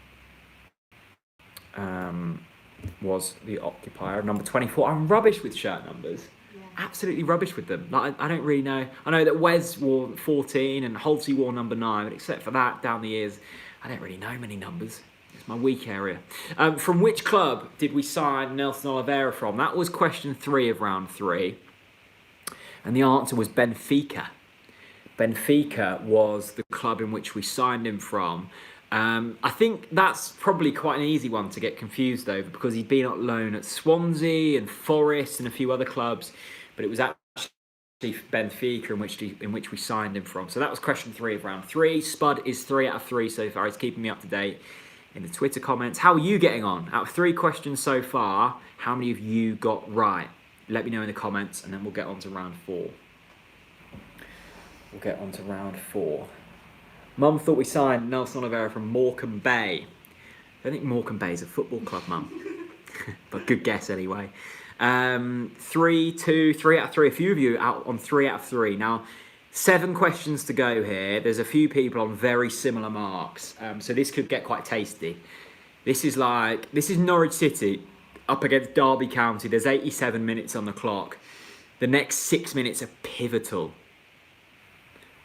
was the occupier, number 24. I'm rubbish with shirt numbers. Yeah. Absolutely rubbish with them. Like, I don't really know. I know that Wes wore 14 and Holtzy wore number 9, but except for that, down the years, I don't really know many numbers. It's my weak area. From which club did we sign Nelson Oliveira from? That was question 3 of round 3. And the answer was Benfica. Benfica was the club in which we signed him from. I think that's probably quite an easy one to get confused over because he'd been on loan at Swansea and Forest and a few other clubs, but it was actually Benfica in which we signed him from. So that was question 3 of round 3. Spud is 3 out of 3 so far. He's keeping me up to date in the Twitter comments. How are you getting on? Out of 3 questions so far, how many of you got right? Let me know in the comments and then we'll get on to round 4. We'll get on to round 4. Mum thought we signed Nelson Oliveira from Morecambe Bay. I don't think Morecambe Bay is a football club, Mum. But good guess anyway. 3, 2, 3 out of 3. A few of you out on 3 out of 3. Now, 7 questions to go here. There's a few people on very similar marks. So this could get quite tasty. This is Norwich City up against Derby County. There's 87 minutes on the clock. The next 6 minutes are pivotal.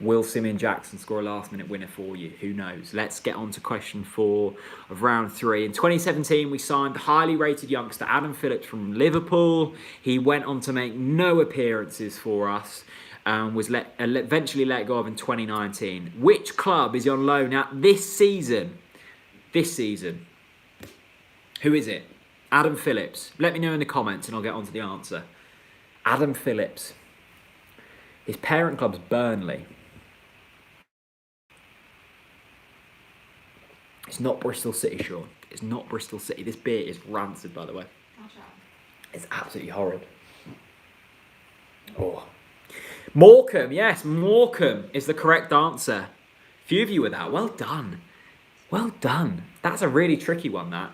Will Simeon Jackson score a last-minute winner for you? Who knows? Let's get on to question 4 of round 3. In 2017, we signed the highly rated youngster Adam Phillips from Liverpool. He went on to make no appearances for us and was eventually let go of in 2019. Which club is he on loan at this season? This season. Who is it? Adam Phillips. Let me know in the comments and I'll get on to the answer. Adam Phillips. His parent club's Burnley. It's not Bristol City, Sean. It's not Bristol City. This beer is rancid, by the way. It's absolutely horrid. Oh. Morecambe, yes, Morecambe is the correct answer. Few of you with that. Well done. Well done. That's a really tricky one, that.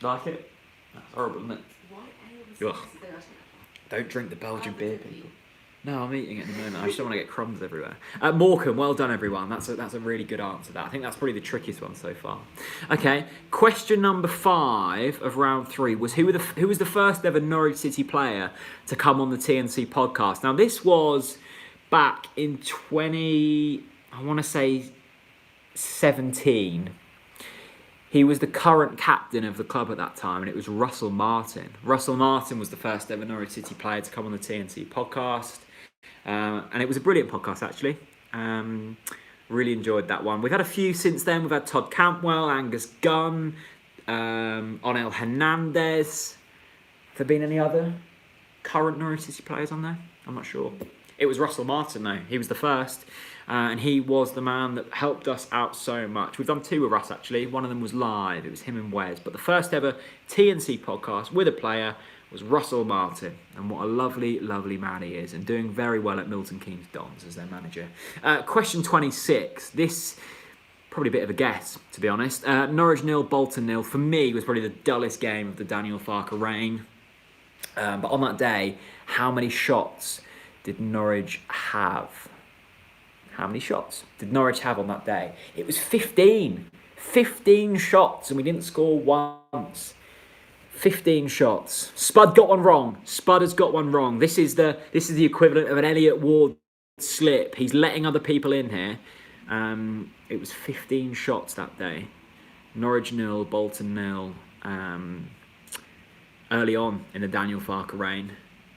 Like it? That's horrible, isn't it? Ugh. Don't drink the Belgian beer, people. No, I'm eating it in a moment. I just don't want to get crumbs everywhere. Morecambe, well done, everyone. That's a really good answer. That I think that's probably the trickiest one so far. Okay, question number 5 of round 3 was who was the first ever Norwich City player to come on the TNC podcast. Now this was back in 17. He was the current captain of the club at that time, and it was Russell Martin. Russell Martin was the first ever Norwich City player to come on the TNC podcast. And it was a brilliant podcast, actually. Really enjoyed that one. We've had a few since then. We've had Todd Campwell, Angus Gunn, Onel Hernandez. Have there been any other current Norwich City players on there? I'm not sure. It was Russell Martin, though. He was the first. And he was the man that helped us out so much. We've done 2 with Russ, actually. One of them was live. It was him and Wes. But the first ever TNC podcast with a player was Russell Martin. And what a lovely, lovely man he is. And doing very well at Milton Keynes Dons as their manager. Question 26. This, probably a bit of a guess, to be honest. Norwich 0, Bolton 0. For me, was probably the dullest game of the Daniel Farke reign. But on that day, how many shots did Norwich have? How many shots did Norwich have on that day? It was 15. 15 shots, and we didn't score once. 15 shots. Spud got one wrong. Spud has got one wrong. This is the equivalent of an Elliot Ward slip. He's letting other people in here. It was 15 shots that day. Norwich 0, Bolton 0. Early on in the Daniel Farke reign,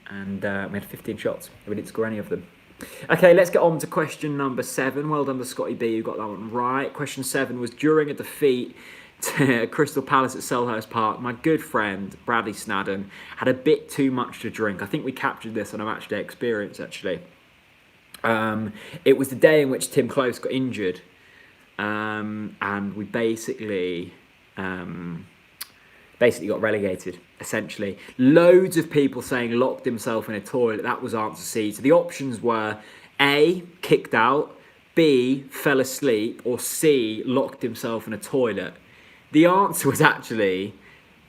and we had 15 shots. We didn't score any of them. Okay, let's get on to question number 7. Well done to Scotty B, who got that one right. Question 7 was during a defeat to Crystal Palace at Selhurst Park. My good friend, Bradley Snadden, had a bit too much to drink. I think we captured this on a match day experience, actually. It was the day in which Tim Close got injured. And we basically got relegated, essentially. Loads of people saying locked himself in a toilet. That was answer C. So the options were A, kicked out, B, fell asleep, or C, locked himself in a toilet. The answer was actually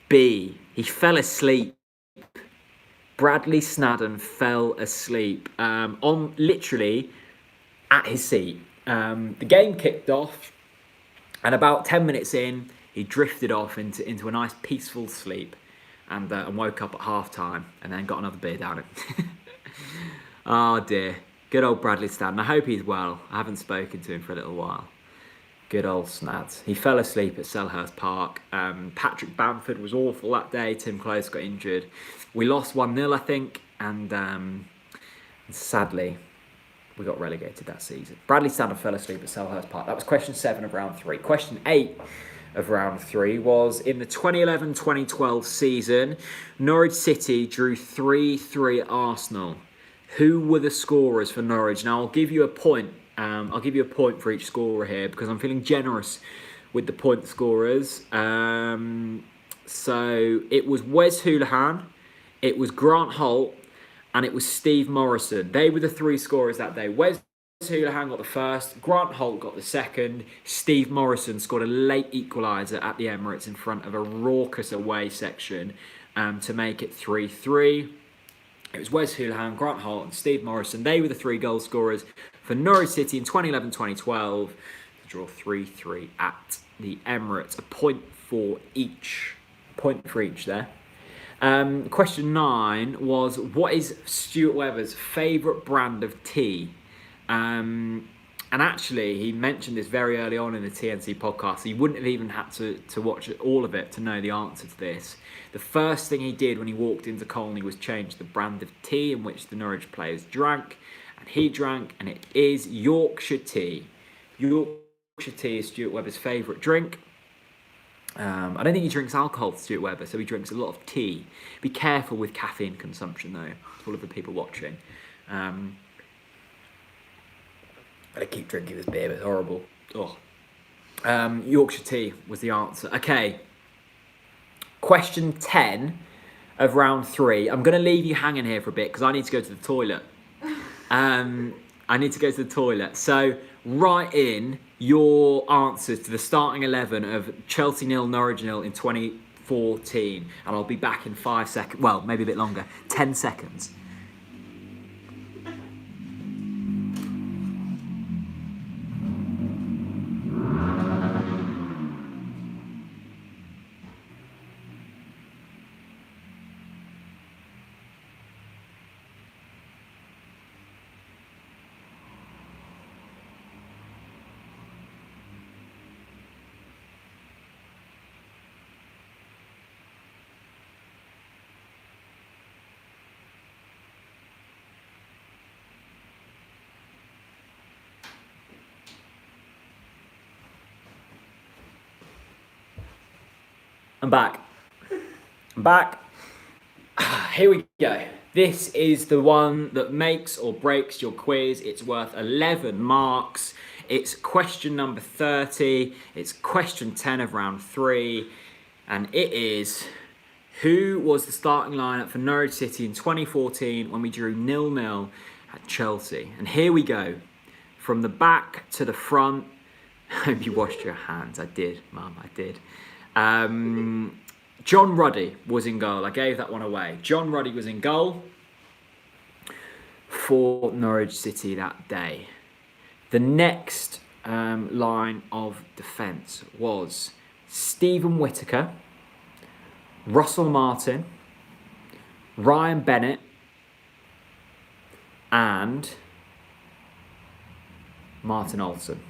B. He fell asleep. Bradley Snadden fell asleep on literally at his seat. The game kicked off, and about 10 minutes in, he drifted off into a nice peaceful sleep and woke up at half-time and then got another beer down it. Oh dear. Good old Bradley Snadden. I hope he's well. I haven't spoken to him for a little while. Good old Snads. He fell asleep at Selhurst Park. Patrick Bamford was awful that day. Tim Close got injured. We lost 1-0, I think. And sadly, we got relegated that season. Bradley Snadden fell asleep at Selhurst Park. That was question 7 of round 3. Question 8 of round 3 was in the 2011-2012 season, Norwich City drew 3-3 at Arsenal. Who were the scorers for Norwich? Now, I'll give you a point. I'll give you a point for each scorer here because I'm feeling generous with the point scorers. So it was Wes Hoolahan, it was Grant Holt, and it was Steve Morrison. They were the 3 scorers that day. Wes Hoolahan got the first, Grant Holt got the second, Steve Morrison scored a late equaliser at the Emirates in front of a raucous away section to make it 3-3. It was Wes Hoolahan, Grant Holt and Steve Morrison. They were the 3 goal scorers for Norwich City in 2011-2012 to draw 3-3 at the Emirates. A point for each. Point for each there. Question 9 was, what is Stuart Weber's favourite brand of tea? And actually, he mentioned this very early on in the TNC podcast. So you wouldn't have even had to watch all of it to know the answer to this. The first thing he did when he walked into Colney was change the brand of tea in which the Norwich players drank. And he drank, and it is Yorkshire tea. Yorkshire tea is Stuart Weber's favourite drink. I don't think he drinks alcohol, Stuart Weber, so he drinks a lot of tea. Be careful with caffeine consumption, though, all of the people watching. I keep drinking this beer, but it's horrible. Oh. Yorkshire tea was the answer. Okay. Question 10 of round 3. I'm going to leave you hanging here for a bit because I need to go to the toilet. So write in your answers to the starting 11 of Chelsea 0, Norwich 0 in 2014. And I'll be back in 5 seconds. Well, maybe a bit longer. 10 seconds. I'm back. Here we go. This is the one that makes or breaks your quiz. It's worth 11 marks. It's question number 30. It's question 10 of round 3. And it is, who was the starting lineup for Norwich City in 2014 when we drew 0-0 at Chelsea? And here we go. From the back to the front. I hope you washed your hands. I did, Mum, I did. John Ruddy was in goal. I gave that one away. John Ruddy was in goal for Norwich City that day. The next line of defence was Stephen Whittaker, Russell Martin, Ryan Bennett, and Martin Olsen.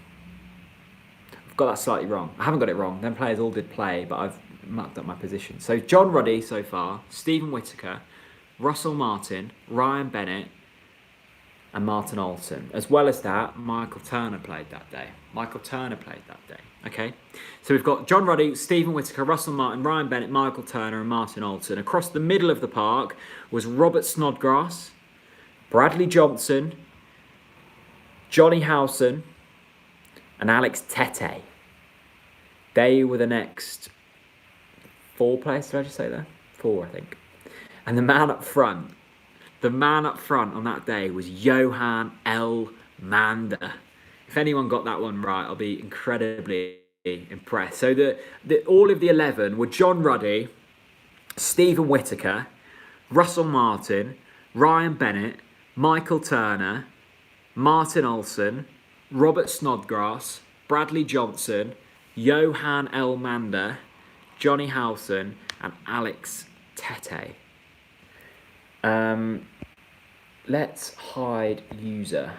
I've got that slightly wrong. I haven't got it wrong. Them players all did play, but I've mucked up my position. So John Ruddy so far, Stephen Whittaker, Russell Martin, Ryan Bennett, and Martin Olsen. As well as that, Michael Turner played that day. Okay? So we've got John Ruddy, Stephen Whittaker, Russell Martin, Ryan Bennett, Michael Turner, and Martin Olsen. Across the middle of the park was Robert Snodgrass, Bradley Johnson, Johnny Howson, and Alex Tete. They were the next 4 players, did I just say that? 4, I think. And the man up front on that day was Johan L. Mander. If anyone got that one right, I'll be incredibly impressed. So all of the 11 were John Ruddy, Stephen Whittaker, Russell Martin, Ryan Bennett, Michael Turner, Martin Olsen, Robert Snodgrass, Bradley Johnson, Johan L. Mander, Johnny Howson, and Alex Tete. Let's hide user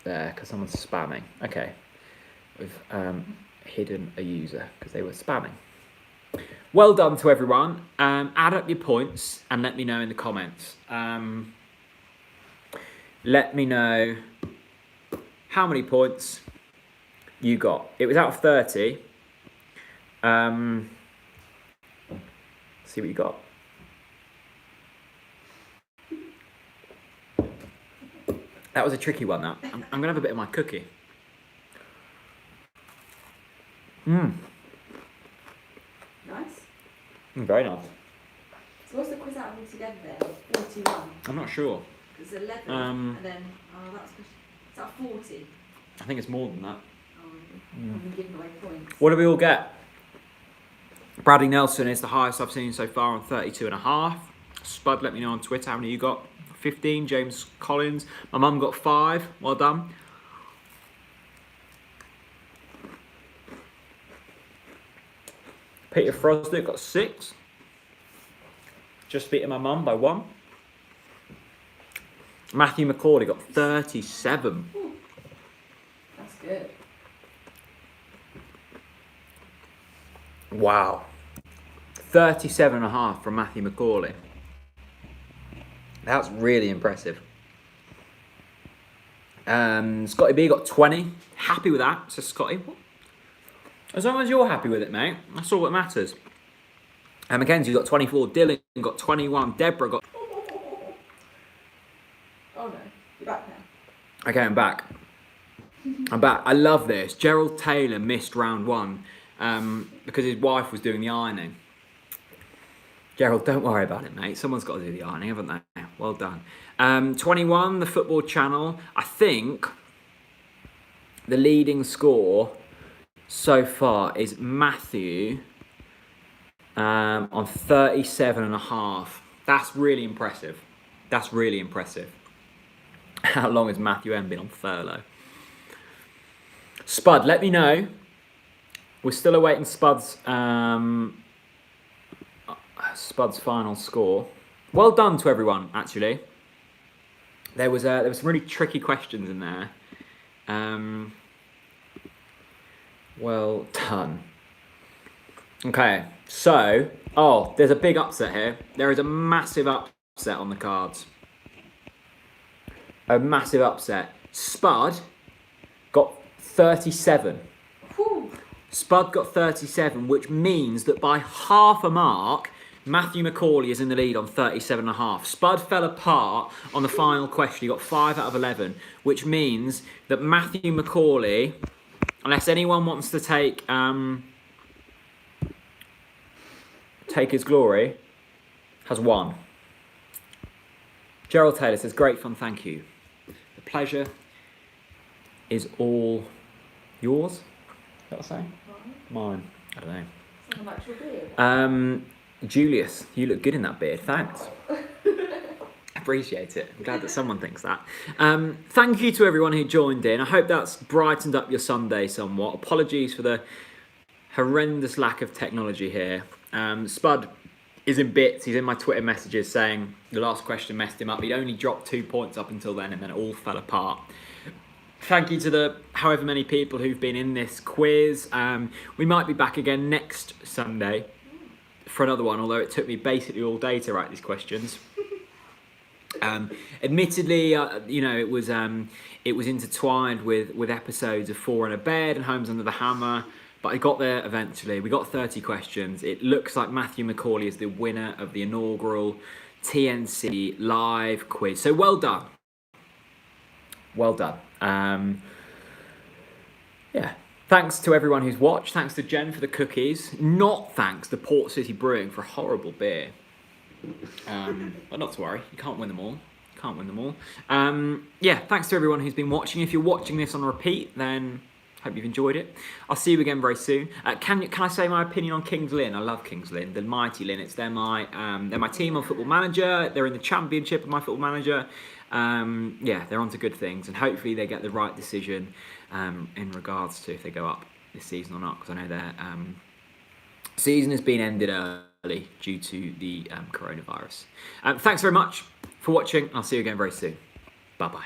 there because someone's spamming. Okay, we've hidden a user because they were spamming. Well done to everyone. Add up your points and let me know in the comments. Let me know how many points you got. It was out of 30. See what you got. That was a tricky one, that. I'm going to have a bit of my cookie. Nice. Very nice. So what's the quiz out of altogether then? 41. I'm not sure. It's 11, and then, that's it's out of 40. I think it's more than that. I've been giving away points. What do we all get? Bradley Nelson is the highest I've seen so far on 32.5. Spud, let me know on Twitter how many you got. 15. James Collins. My mum got 5. Well done. Peter Frosnick got 6. just beating my mum by 1. Matthew Macaulay got 37. Ooh, that's good. Wow. 37.5 from Matthew Macaulay. That's really impressive. Scotty B got 20. Happy with that. So Scotty, as long as you're happy with it, mate, that's all that matters. Mackenzie got 24. Dylan got 21. Deborah got... Oh no, you're back now. Okay, I'm back. I'm back. I love this. Gerald Taylor missed round 1 because his wife was doing the ironing. Gerald, don't worry about it, mate. Someone's got to do the ironing, haven't they? Well done. 21, the Football Channel. I think the leading score so far is Matthew on 37.5. That's really impressive. That's really impressive. How long has Matthew M been on furlough? Spud, let me know. We're still awaiting Spud's final score. Well done to everyone, actually. There was some really tricky questions in there. Well done. Okay, so there's a big upset here. There is a massive upset on the cards. A massive upset. Spud got 37. Whew. Spud got 37, which means that by half a mark, Matthew Macaulay is in the lead on 37.5. Spud fell apart on the final question. He got 5 out of 11, which means that Matthew Macaulay, unless anyone wants to take his glory, has won. Gerald Taylor says, great fun, thank you. The pleasure is all yours. Is that what I say? Mine. I don't know. Something like your beard. Julius, you look good in that beard. Thanks. Appreciate it. I'm glad that someone thinks that. Thank you to everyone who joined in. I hope that's brightened up your Sunday somewhat. Apologies for the horrendous lack of technology here. Spud is in bits. He's in my Twitter messages saying the last question messed him up. He'd only dropped 2 points up until then, and then it all fell apart. Thank you to the however many people who've been in this quiz. We might be back again next Sunday for another one, although it took me basically all day to write these questions. Admittedly, it was intertwined with episodes of Four in a Bed and Homes Under the Hammer, but I got there eventually. We got 30 questions. It looks like Matthew Macaulay is the winner of the inaugural TNC Live Quiz. So well done. Well done. Yeah. Thanks to everyone who's watched. Thanks to Jen for the cookies. Not thanks to Port City Brewing for a horrible beer. But not to worry. You can't win them all. Can't win them all. Yeah, thanks to everyone who's been watching. If you're watching this on repeat, then hope you've enjoyed it. I'll see you again very soon. Can I say my opinion on Kings Lynn? I love Kings Lynn, the mighty Linnets. They're my team on Football Manager. They're in the championship of my Football Manager. Yeah, they're onto good things, and hopefully they get the right decision in regards to if they go up this season or not, because I know their season has been ended early due to the coronavirus. Thanks very much for watching. I'll see you again very soon. Bye-bye.